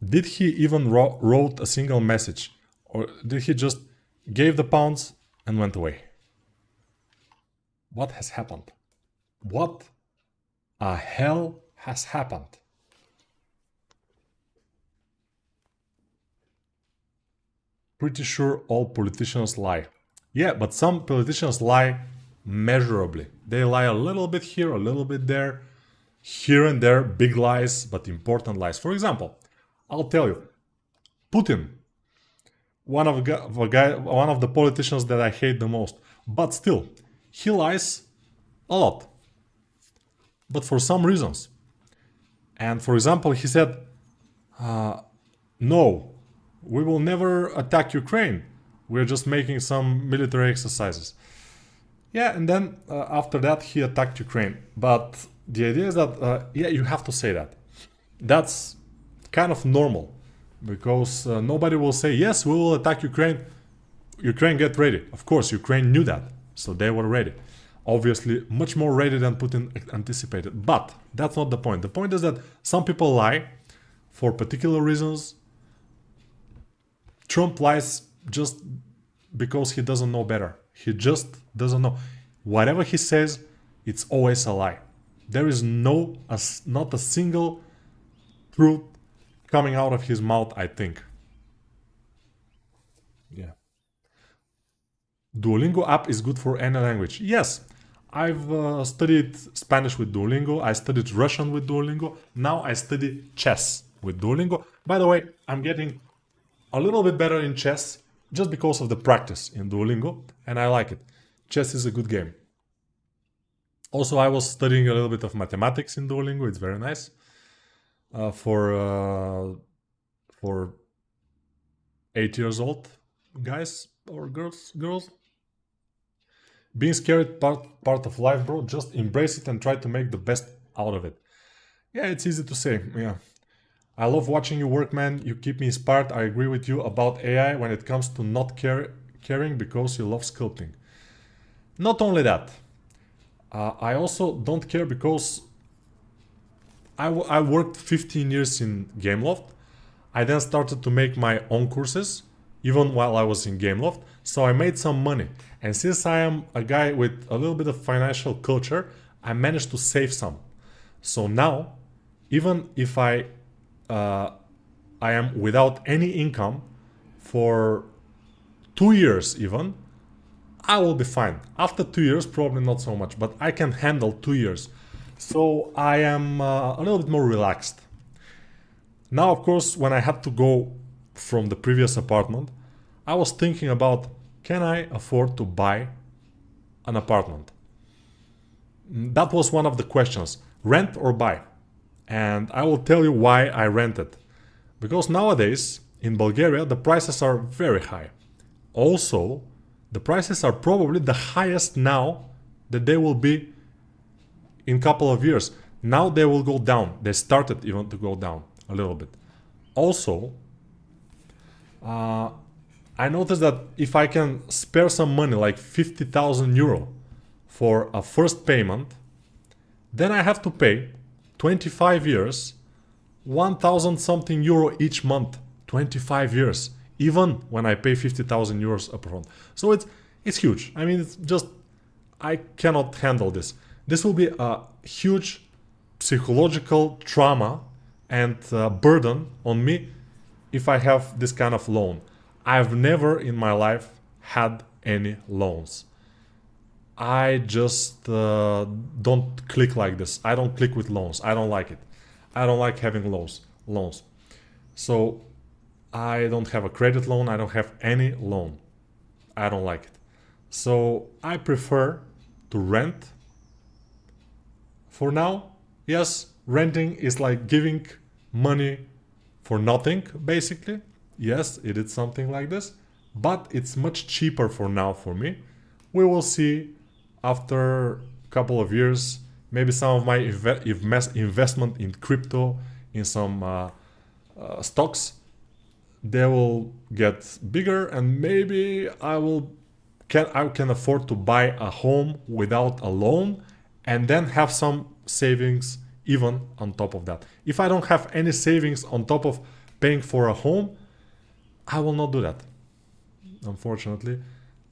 Speaker 1: Did he even wrote a single message? Or did he just gave the pounds and went away? What has happened? What a hell has happened? Pretty sure all politicians lie. Yeah, but some politicians lie measurably. They lie a little bit here, a little bit there, here and there, big lies, but important lies. For example, I'll tell you, Putin, one of the politicians that I hate the most, but still, he lies a lot, but for some reasons. And for example, he said, no, we will never attack Ukraine. We're just making some military exercises. Yeah, and then after that, he attacked Ukraine. But the idea is that, yeah, you have to say that. That's kind of normal, because nobody will say, yes, we will attack Ukraine. Ukraine, get ready. Of course, Ukraine knew that, so they were ready. Obviously, much more ready than Putin anticipated. But that's not the point. The point is that some people lie for particular reasons. Trump lies just because he doesn't know better. He just doesn't know. Whatever he says, it's always a lie. There is not a single truth coming out of his mouth, I think. Yeah. Duolingo app is good for any language. Yes, I've studied Spanish with Duolingo. I studied Russian with Duolingo. Now I study chess with Duolingo. By the way, I'm getting a little bit better in chess just because of the practice in Duolingo, and I like it. Chess is a good game. Also, I was studying a little bit of mathematics in Duolingo. It's very nice for 8 years old guys or girls. Being scared part of life, bro. Just embrace it and try to make the best out of it. Yeah, it's easy to say. Yeah. I love watching you work, man. You keep me inspired. I agree with you about AI when it comes to not caring because you love sculpting. Not only that, I also don't care because I worked 15 years in Gameloft. I then started to make my own courses, even while I was in Gameloft. So I made some money. And since I am a guy with a little bit of financial culture, I managed to save some. So now, even if I am without any income for 2 years even, I will be fine. After 2 years, probably not so much, but I can handle 2 years. So I am a little bit more relaxed. Now, of course, when I had to go from the previous apartment, I was thinking about, can I afford to buy an apartment? That was one of the questions, rent or buy? And I will tell you why I rented. Because nowadays, in Bulgaria, the prices are very high. Also, the prices are probably the highest now that they will be in a couple of years. Now they will go down. They started even to go down a little bit. Also, I noticed that if I can spare some money, like 50,000 euro for a first payment, then I have to pay 25 years, 1,000 something euro each month, 25 years, even when I pay 50,000 euros upfront. So it's huge. I mean, it's just, I cannot handle this. This will be a huge psychological trauma and burden on me if I have this kind of loan. I've never in my life had any loans. I just don't click like this. I don't click with loans. I don't like it. I don't like having loans. So I don't have a credit loan. I don't have any loan. I don't like it. So I prefer to rent. For now, yes, renting is like giving money for nothing, basically. Yes, it is something like this, but it's much cheaper for now for me. We will see after a couple of years, maybe some of my investment in crypto, in some stocks, they will get bigger, and maybe I can afford to buy a home without a loan, and then have some savings even on top of that. If I don't have any savings on top of paying for a home, I will not do that. Unfortunately,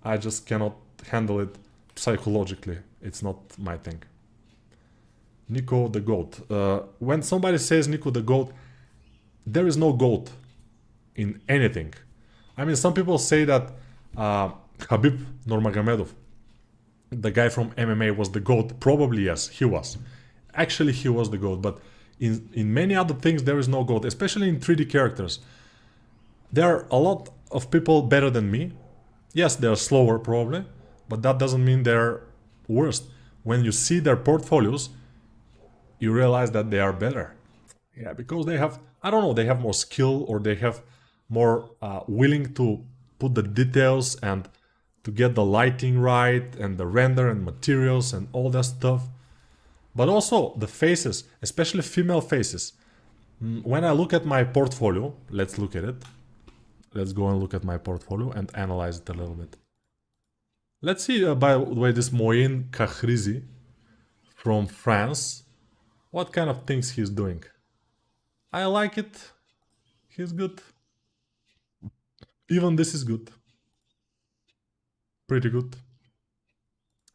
Speaker 1: I just cannot handle it psychologically. It's not my thing. Nico the goat. When somebody says Nico the goat, there is no goat in anything. I mean, some people say that Khabib Nurmagomedov, the guy from MMA, was the GOAT. Probably yes, he was. Actually, he was the GOAT, but in many other things there is no GOAT, especially in 3D characters. There are a lot of people better than me. Yes, they're slower probably, but that doesn't mean they're worse. When you see their portfolios, you realize that they are better. Yeah, because they have, I don't know, they have more skill, or they have more willing to put the details and to get the lighting right and the render and materials and all that stuff. But also the faces, especially female faces. When I look at my portfolio, let's look at it. Let's go and look at my portfolio and analyze it a little bit. Let's see, by the way, this Moin Kahrizi from France. What kind of things he's doing? I like it. He's good. Even this is good. Pretty good.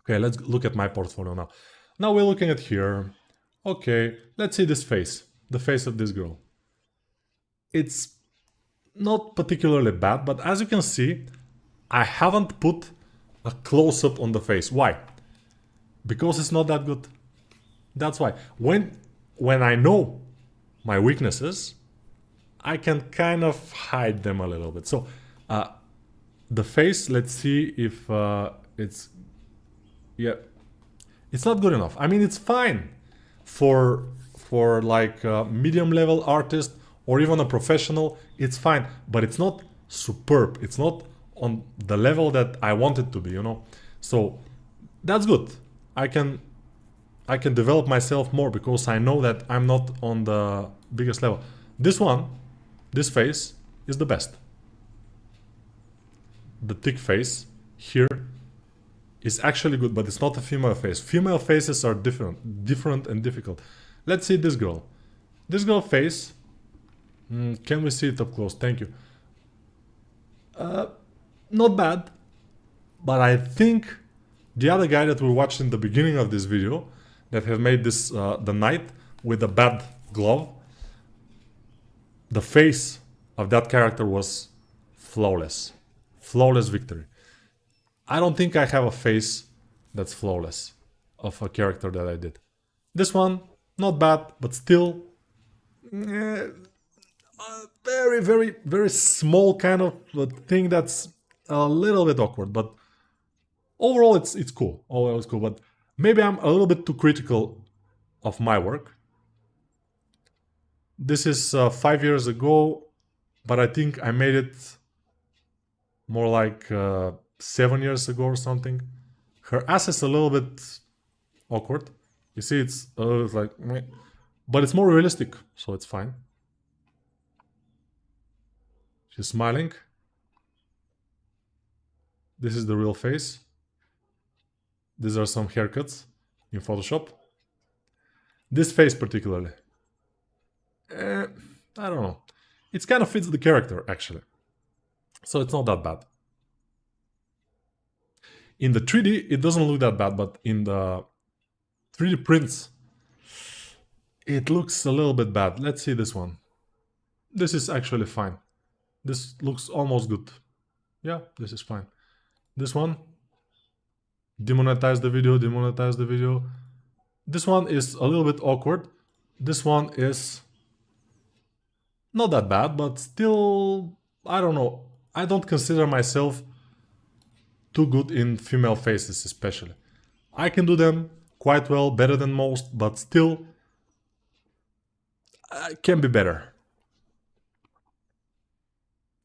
Speaker 1: Okay, let's look at my portfolio now. Now we're looking at here. Okay, let's see this face. The face of this girl. It's not particularly bad, but as you can see, I haven't put a close-up on the face. Why? Because it's not that good. That's why. When I know my weaknesses, I can kind of hide them a little bit. So, the face, let's see if it's... Yeah, it's not good enough. I mean, it's fine for like a medium level artist or even a professional. It's fine, but it's not superb. It's not on the level that I want it to be, you know. So that's good. I can develop myself more because I know that I'm not on the biggest level. This one, this face is the best. The thick face here is actually good, but it's not a female face. Female faces are different and difficult. Let's see this girl. This girl face. Can we see it up close? Thank you. Not bad, but I think the other guy that we watched in the beginning of this video, that have made this the knight with a bad glove, the face of that character was flawless. Flawless victory. I don't think I have a face that's flawless of a character that I did. This one, not bad, but still a very, very, very small kind of thing that's a little bit awkward. But overall, it's cool. Overall, it's cool. But maybe I'm a little bit too critical of my work. This is 5 years ago, but I think I made it more like 7 years ago or something. Her ass is a little bit awkward. You see, it's a little bit like, meh. But it's more realistic, so it's fine. She's smiling. This is the real face. These are some haircuts in Photoshop. This face particularly. I don't know. It kind of fits the character, actually. So it's not that bad. In the 3D, it doesn't look that bad, but in the 3D prints, it looks a little bit bad. Let's see this one. This is actually fine. This looks almost good. Yeah, this is fine. This one, demonetize the video, demonetize the video. This one is a little bit awkward. This one is not that bad, but still, I don't know. I don't consider myself too good in female faces, especially. I can do them quite well, better than most, but still, I can be better.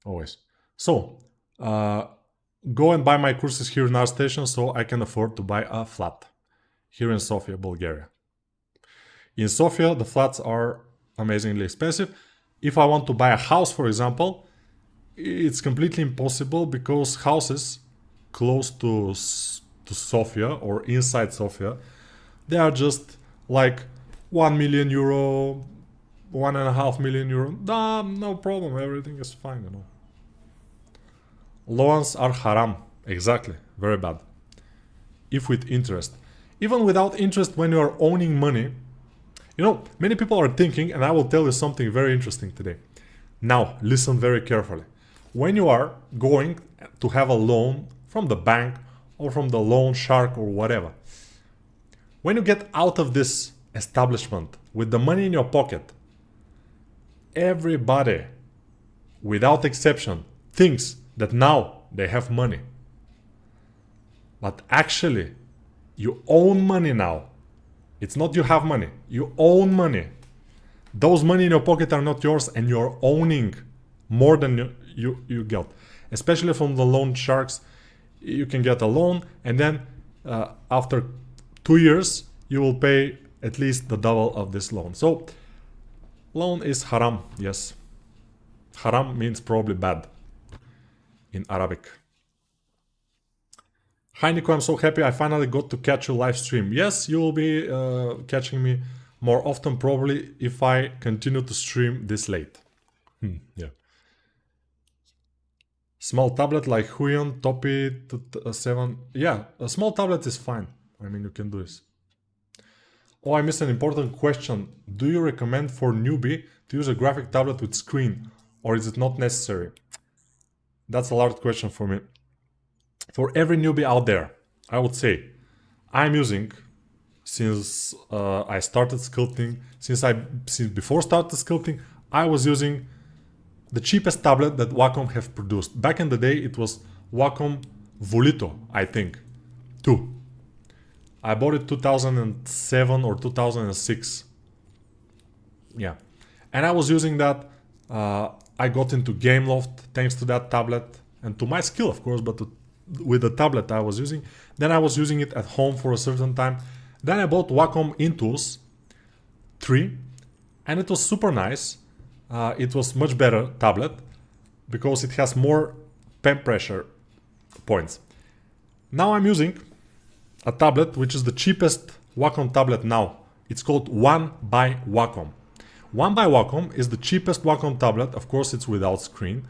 Speaker 1: Always. So, go and buy my courses here in Artstation so I can afford to buy a flat here in Sofia, Bulgaria. In Sofia, the flats are amazingly expensive. If I want to buy a house, for example, it's completely impossible because houses close to Sofia or inside Sofia, they are just like 1 million euro, 1.5 million euro. Nah, no problem, everything is fine, you know. Loans are haram, exactly, very bad. If with interest. Even without interest, when you are owning money, you know, many people are thinking, and I will tell you something very interesting today. Now, listen very carefully. When you are going to have a loan from the bank or from the loan shark or whatever, when you get out of this establishment with the money in your pocket, everybody, without exception, thinks that now they have money. But actually, you own money now. It's not you have money, you own money. Those money in your pocket are not yours, and you're owning more than you get. Especially from the loan sharks, you can get a loan, and then after 2 years, you will pay at least the double of this loan. So, loan is haram, yes. Haram means probably bad in Arabic. Hi Nico, I'm so happy I finally got to catch you live stream. Yes, you will be catching me more often probably if I continue to stream this late. Yeah. Small tablet like Huion, Topi 7. Yeah, a small tablet is fine. I mean, you can do this. Oh, I missed an important question. Do you recommend for newbie to use a graphic tablet with screen, or is it not necessary? That's a large question for me. For every newbie out there, I would say I'm using, since I started sculpting, since before started sculpting, I was using the cheapest tablet that Wacom have produced. Back in the day, it was Wacom Vulito, I think, 2. I bought it 2007 or 2006. Yeah. And I was using that. I got into Gameloft thanks to that tablet and to my skill, of course, but with the tablet I was using. Then I was using it at home for a certain time. Then I bought Wacom Intuos 3 and it was super nice. It was much better tablet because it has more pen pressure points. Now I'm using a tablet which is the cheapest Wacom tablet now. It's called One by Wacom. One by Wacom is the cheapest Wacom tablet. Of course, it's without screen,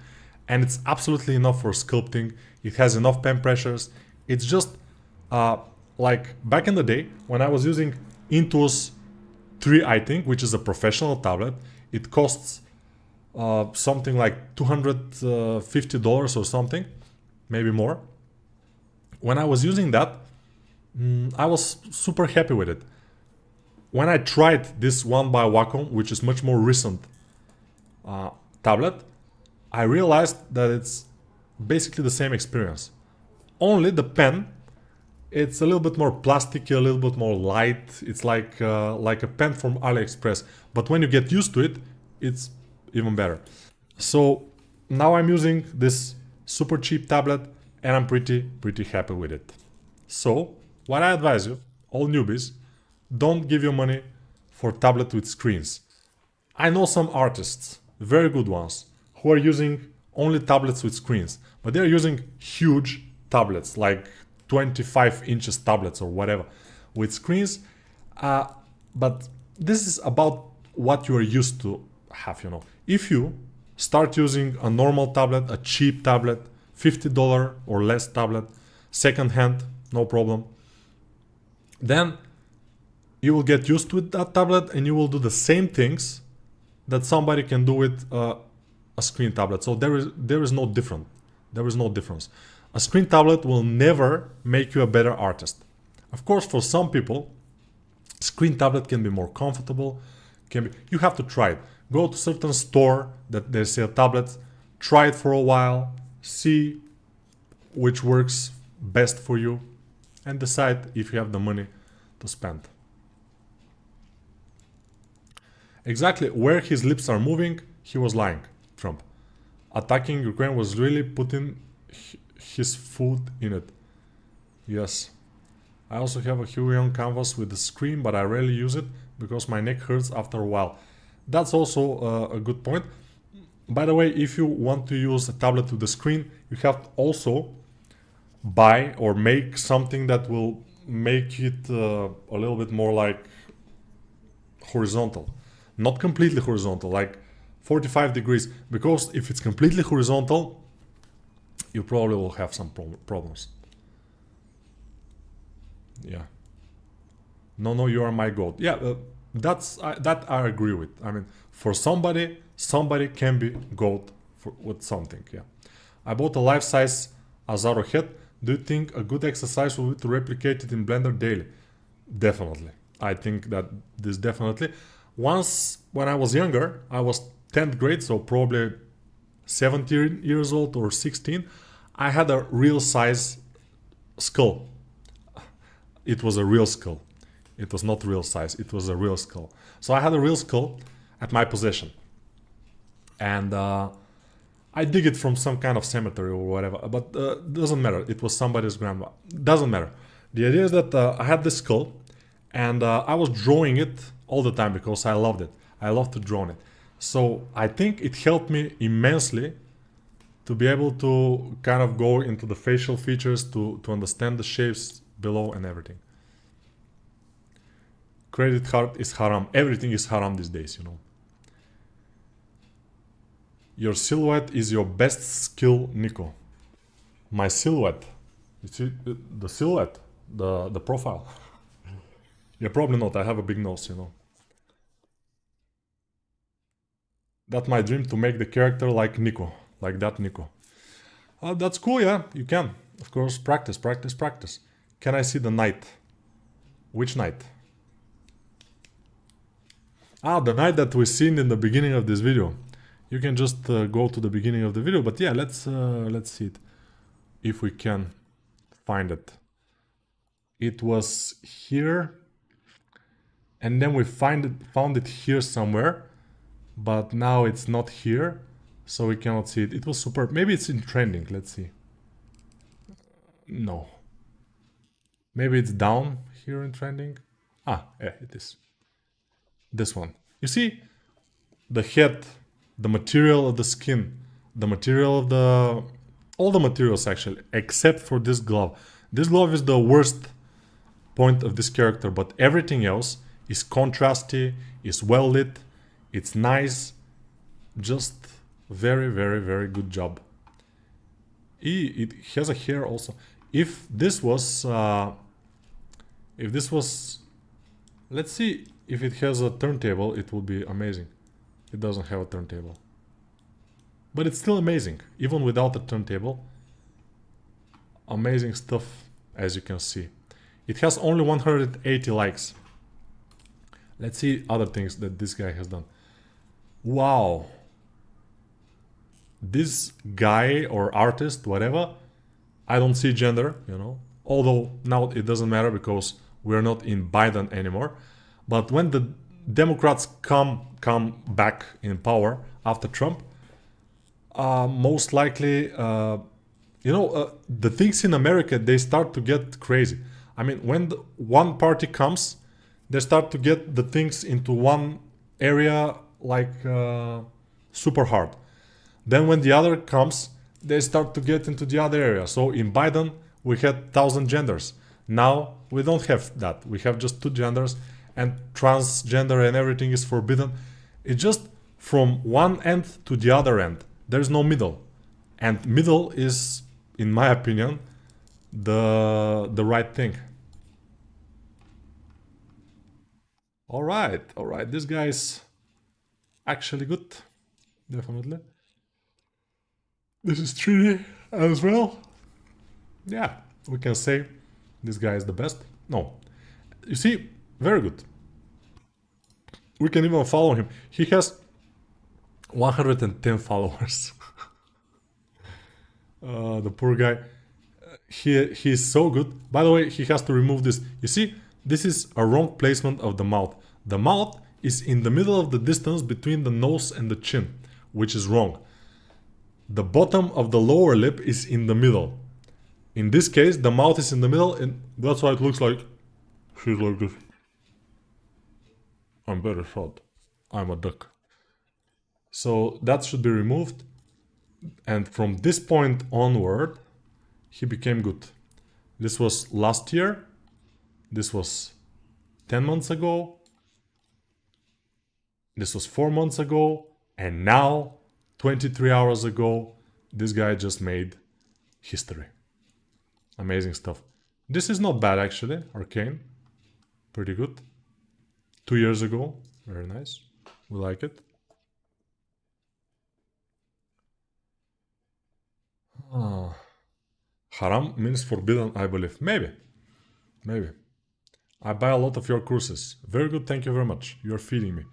Speaker 1: and it's absolutely enough for sculpting. It has enough pen pressures. It's just like back in the day when I was using Intuos 3, I think, which is a professional tablet. It costs something like $250 or something, maybe more. When I was using that, I was super happy with it. When I tried this One by Wacom, which is much more recent tablet, I realized that it's basically the same experience. Only the pen, it's a little bit more plasticky, a little bit more light. It's like a pen from AliExpress. But when you get used to it, it's even better. So now I'm using this super cheap tablet and I'm pretty happy with it. So what I advise you, all newbies, don't give your money for tablet with screens. I know some artists, very good ones, who are using only tablets with screens, but they're using huge tablets, like 25 inches tablets or whatever, with screens. But this is about what you are used to have, you know. If you start using a normal tablet, a cheap tablet, $50 or less tablet, second hand, no problem, then you will get used to that tablet and you will do the same things that somebody can do with a screen tablet. So there is no difference. There is no difference. A screen tablet will never make you a better artist. Of course, for some people, screen tablet can be more comfortable. You have to try it. Go to a certain store that they sell tablets, try it for a while, see which works best for you, and decide if you have the money to spend. Exactly where his lips are moving, he was lying, Trump. Attacking Ukraine was really putting his foot in it. Yes. I also have a Huion canvas with a screen, but I rarely use it because my neck hurts after a while. That's also a good point. By the way, if you want to use a tablet with the screen, you have to also buy or make something that will make it a little bit more like horizontal. Not completely horizontal, like 45 degrees. Because if it's completely horizontal, you probably will have some problems. Yeah. No, you are my goat. Yeah, that I agree with. I mean, for somebody can be goat with something. Yeah. I bought a life-size Azaro head. Do you think a good exercise will be to replicate it in Blender daily? Definitely. I think that this definitely. Once, when I was younger, I was 10th grade, so probably 17 years old or 16, I had a real size skull. It was a real skull. It was not real size, it was a real skull. So I had a real skull at my possession. And I dig it from some kind of cemetery or whatever, but doesn't matter. It was somebody's grandma. Doesn't matter. The idea is that I had this skull, and I was drawing it all the time because I loved it. I loved to draw it. So I think it helped me immensely to be able to kind of go into the facial features, to understand the shapes below and everything. Credit card is haram. Everything is haram these days, you know. Your silhouette is your best skill, Nico. My silhouette. You see the silhouette, the profile. Yeah, probably not. I have a big nose, you know. That's my dream, to make the character like Nico, like that Nico. That's cool, yeah. You can, of course. Practice, practice, practice. Can I see the knight? Which knight? Ah, the knight that we seen in the beginning of this video. You can just go to the beginning of the video, but yeah, let's see it, if we can find it. It was here, and then we found it here somewhere, but now it's not here, so we cannot see it. It was superb. Maybe it's in trending. Let's see. No. Maybe it's down here in trending. Ah, yeah, it is. This one. You see, the head, the material of the skin, the material of the... all the materials actually, except for this glove. This glove is the worst point of this character, but everything else is contrasty, is well lit, it's nice. Just very, very, very good job. It has a hair also. If this was... let's see if it has a turntable, it would be amazing. It doesn't have a turntable. But it's still amazing, even without a turntable. Amazing stuff, as you can see. It has only 180 likes. Let's see other things that this guy has done. Wow. This guy or artist, whatever, I don't see gender, you know. Although now it doesn't matter because we're not in Biden anymore. But when the Democrats come back in power after Trump, most likely, the things in America, they start to get crazy. I mean, when one party comes, they start to get the things into one area like super hard. Then when the other comes, they start to get into the other area. So in Biden, we had 1,000 genders. Now we don't have that. We have just 2 genders, and transgender and everything is forbidden. It's just from one end to the other end. There's no middle. And middle is, in my opinion, the right thing. Alright. This guy is actually good. Definitely. This is 3D as well. Yeah, we can say this guy is the best. No. You see, very good. We can even follow him. He has 110 followers. The poor guy. He is so good. By the way, he has to remove this. You see, this is a wrong placement of the mouth. The mouth is in the middle of the distance between the nose and the chin, which is wrong. The bottom of the lower lip is in the middle. In this case, the mouth is in the middle, and that's why it looks like she's like this. I'm very short. I'm a duck. So that should be removed. And from this point onward, he became good. This was last year. This was 10 months ago. This was 4 months ago. And now, 23 hours ago, this guy just made history. Amazing stuff. This is not bad actually, Arcane. Pretty good. 2 years ago. Very nice. We like it. Haram means forbidden, I believe. Maybe. Maybe. I buy a lot of your courses. Very good, thank you very much. You're feeding me.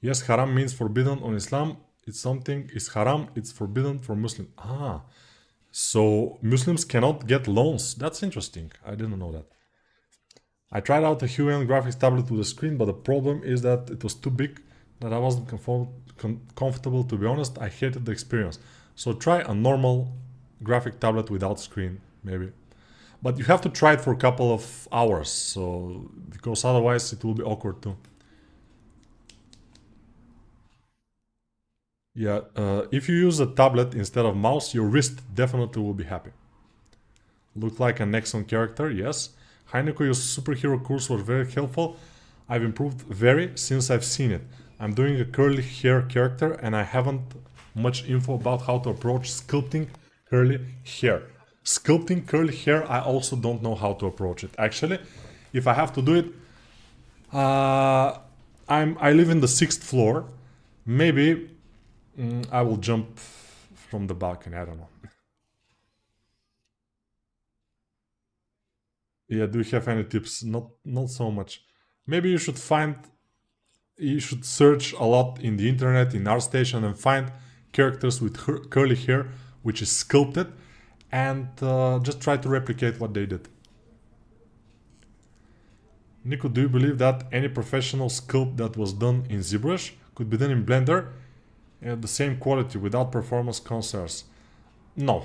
Speaker 1: Yes, haram means forbidden on Islam. It's something is haram, it's forbidden for Muslims. So Muslims cannot get loans. That's interesting. I didn't know that. I tried out a Huion graphics tablet with a screen, but the problem is that it was too big, that I wasn't comfortable, to be honest. I hated the experience. So try a normal graphic tablet without screen, maybe. But you have to try it for a couple of hours, so because otherwise it will be awkward too. Yeah, if you use a tablet instead of mouse, your wrist definitely will be happy. Look like an Nexon character, yes. Heineko, your superhero course was very helpful. I've improved very since I've seen it. I'm doing a curly hair character and I haven't much info about how to approach sculpting curly hair. Sculpting curly hair, I also don't know how to approach it. Actually, if I have to do it, I live in the 6th floor. Maybe I will jump from the balcony. I don't know. Yeah, do you have any tips? Not so much. Maybe you should search a lot in the internet, in Artstation, and find characters with curly hair, which is sculpted, and just try to replicate what they did. Nico, do you believe that any professional sculpt that was done in ZBrush could be done in Blender at the same quality without performance concerns? No.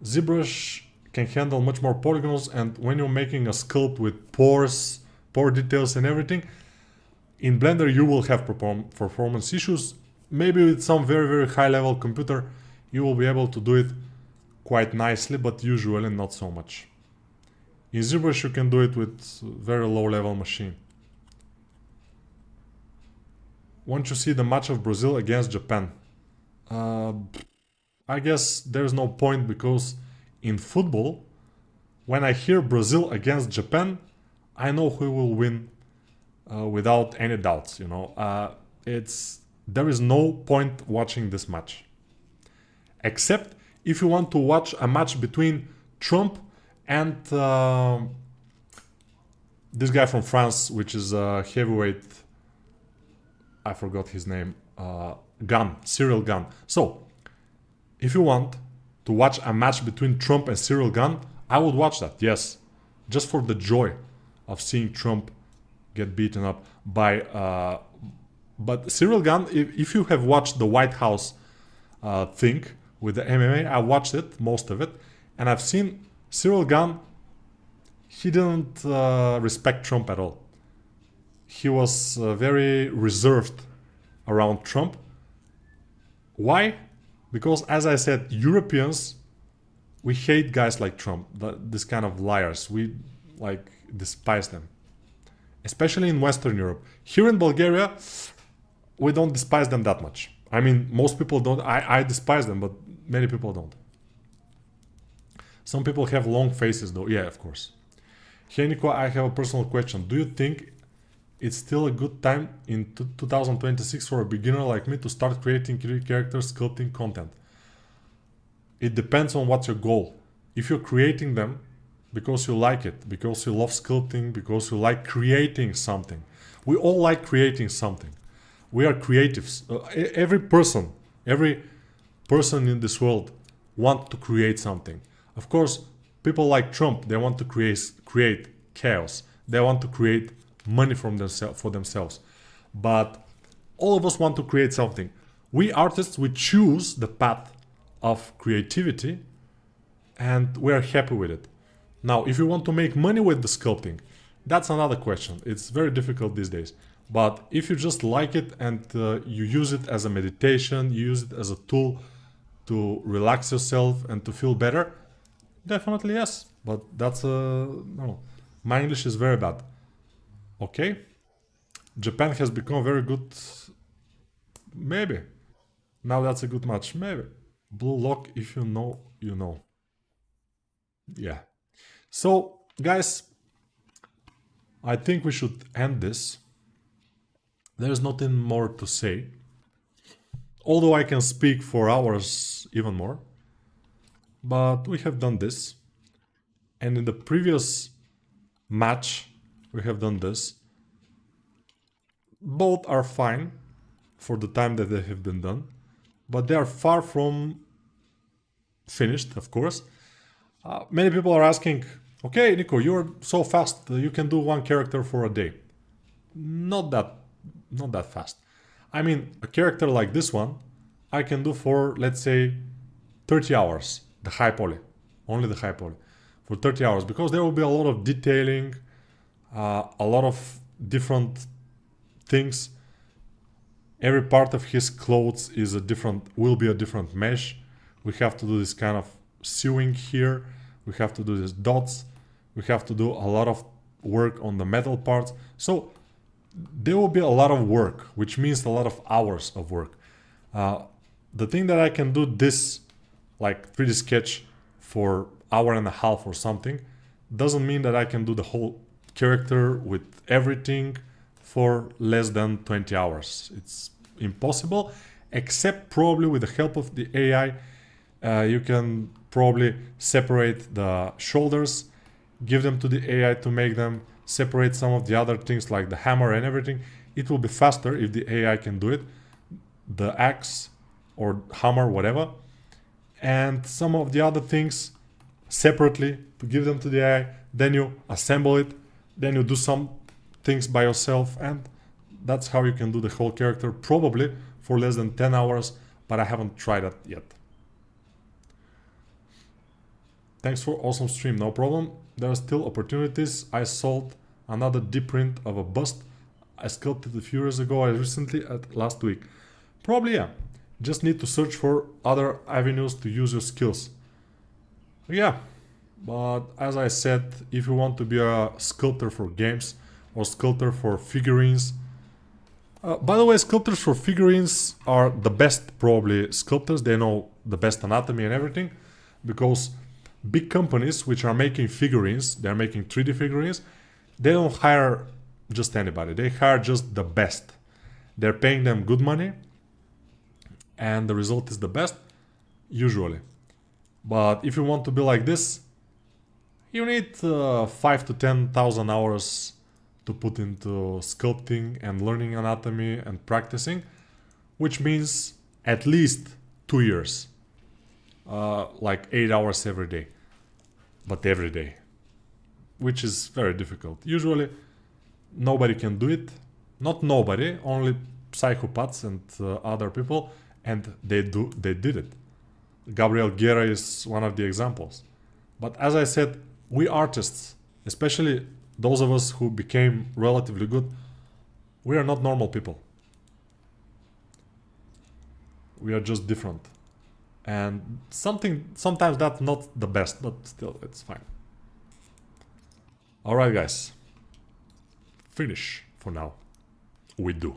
Speaker 1: ZBrush can handle much more polygons, and when you're making a sculpt with pores, pore details and everything, in Blender you will have performance issues. Maybe with some very high level computer you will be able to do it quite nicely, but usually not so much. In ZBrush you can do it with very low level machine. Once you see the match of Brazil against Japan, I guess there's no point, because in football, when I hear Brazil against Japan, I know who will win without any doubts. You know, there is no point watching this match, except if you want to watch a match between Trump and this guy from France, which is a heavyweight. I forgot his name. Cyril Gunn. So, if you want to watch a match between Trump and Cyril Gunn, I would watch that, yes. Just for the joy of seeing Trump get beaten up by... but Cyril Gunn, if you have watched the White House thing with the MMA, I watched it, most of it, and I've seen Cyril Gunn, he didn't respect Trump at all. He was very reserved around Trump. Why? Because, as I said, Europeans, we hate guys like Trump, this kind of liars. We despise them, especially in Western Europe. Here in Bulgaria, we don't despise them that much. I mean, most people don't. I despise them, but many people don't. Some people have long faces, though. Yeah, of course. Hey, Nico, I have a personal question. Do you think it's still a good time in 2026 for a beginner like me to start creating characters, sculpting content? It depends on what's your goal. If you're creating them because you like it, because you love sculpting, because you like creating something. We all like creating something. We are creatives. Every person in this world want to create something. Of course, people like Trump, they want to create chaos. They want to create money for themselves. But all of us want to create something. We artists, we choose the path of creativity and we are happy with it. Now, if you want to make money with the sculpting, that's another question. It's very difficult these days. But if you just like it and you use it as a meditation, you use it as a tool to relax yourself and to feel better, definitely yes. But that's no, my English is very bad. Okay, Japan has become very good. Maybe now that's a good match. Maybe blue lock. If you know, you know. Yeah. So guys, I think we should end this. There's nothing more to say. Although I can speak for hours even more. But we have done this. And in the previous match, we have done this. Both are fine for the time that they have been done. But they are far from finished, of course. Many people are asking, okay, Nico, you're so fast, you can do one character for a day. Not that fast. I mean, a character like this one, I can do for, let's say, 30 hours, the high poly, only the high poly, for 30 hours, because there will be a lot of detailing, a lot of different things. Every part of his clothes is will be a different mesh. We have to do this kind of sewing here. We have to do these dots. We have to do a lot of work on the metal parts. So there will be a lot of work, which means a lot of hours of work. The thing that I can do this, like 3D sketch for hour and a half or something, doesn't mean that I can do the whole character with everything for less than 20 hours. It's impossible, except probably with the help of the AI. You can probably separate the shoulders, give them to the AI to make them, separate some of the other things like the hammer and everything. It will be faster if the AI can do it, the axe or hammer, whatever, and some of the other things separately to give them to the AI. Then you assemble it, then you do some things by yourself, and that's how you can do the whole character, probably for less than 10 hours, but I haven't tried that yet. Thanks for awesome stream, no problem. There are still opportunities. I sold another deep print of a bust I sculpted a few years ago, last week. Probably, yeah. Just need to search for other avenues to use your skills. Yeah, but as I said, if you want to be a sculptor for games or sculptor for figurines, by the way, sculptors for figurines are the best probably sculptors. They know the best anatomy and everything, because big companies which are making figurines, they're making 3D figurines, they don't hire just anybody. They hire just the best. They're paying them good money, and the result is the best, usually. But if you want to be like this, you need 5 to 10,000 hours to put into sculpting and learning anatomy and practicing, which means at least 2 years. Like 8 hours every day, but every day, which is very difficult. Usually nobody can do it. Not nobody, only psychopaths and other people, and they did it. Gabriel Guerra is one of the examples. But as I said, we artists, especially those of us who became relatively good, we are not normal people. We are just different. And sometimes that's not the best, but still, it's fine. Alright guys, finish for now. We do.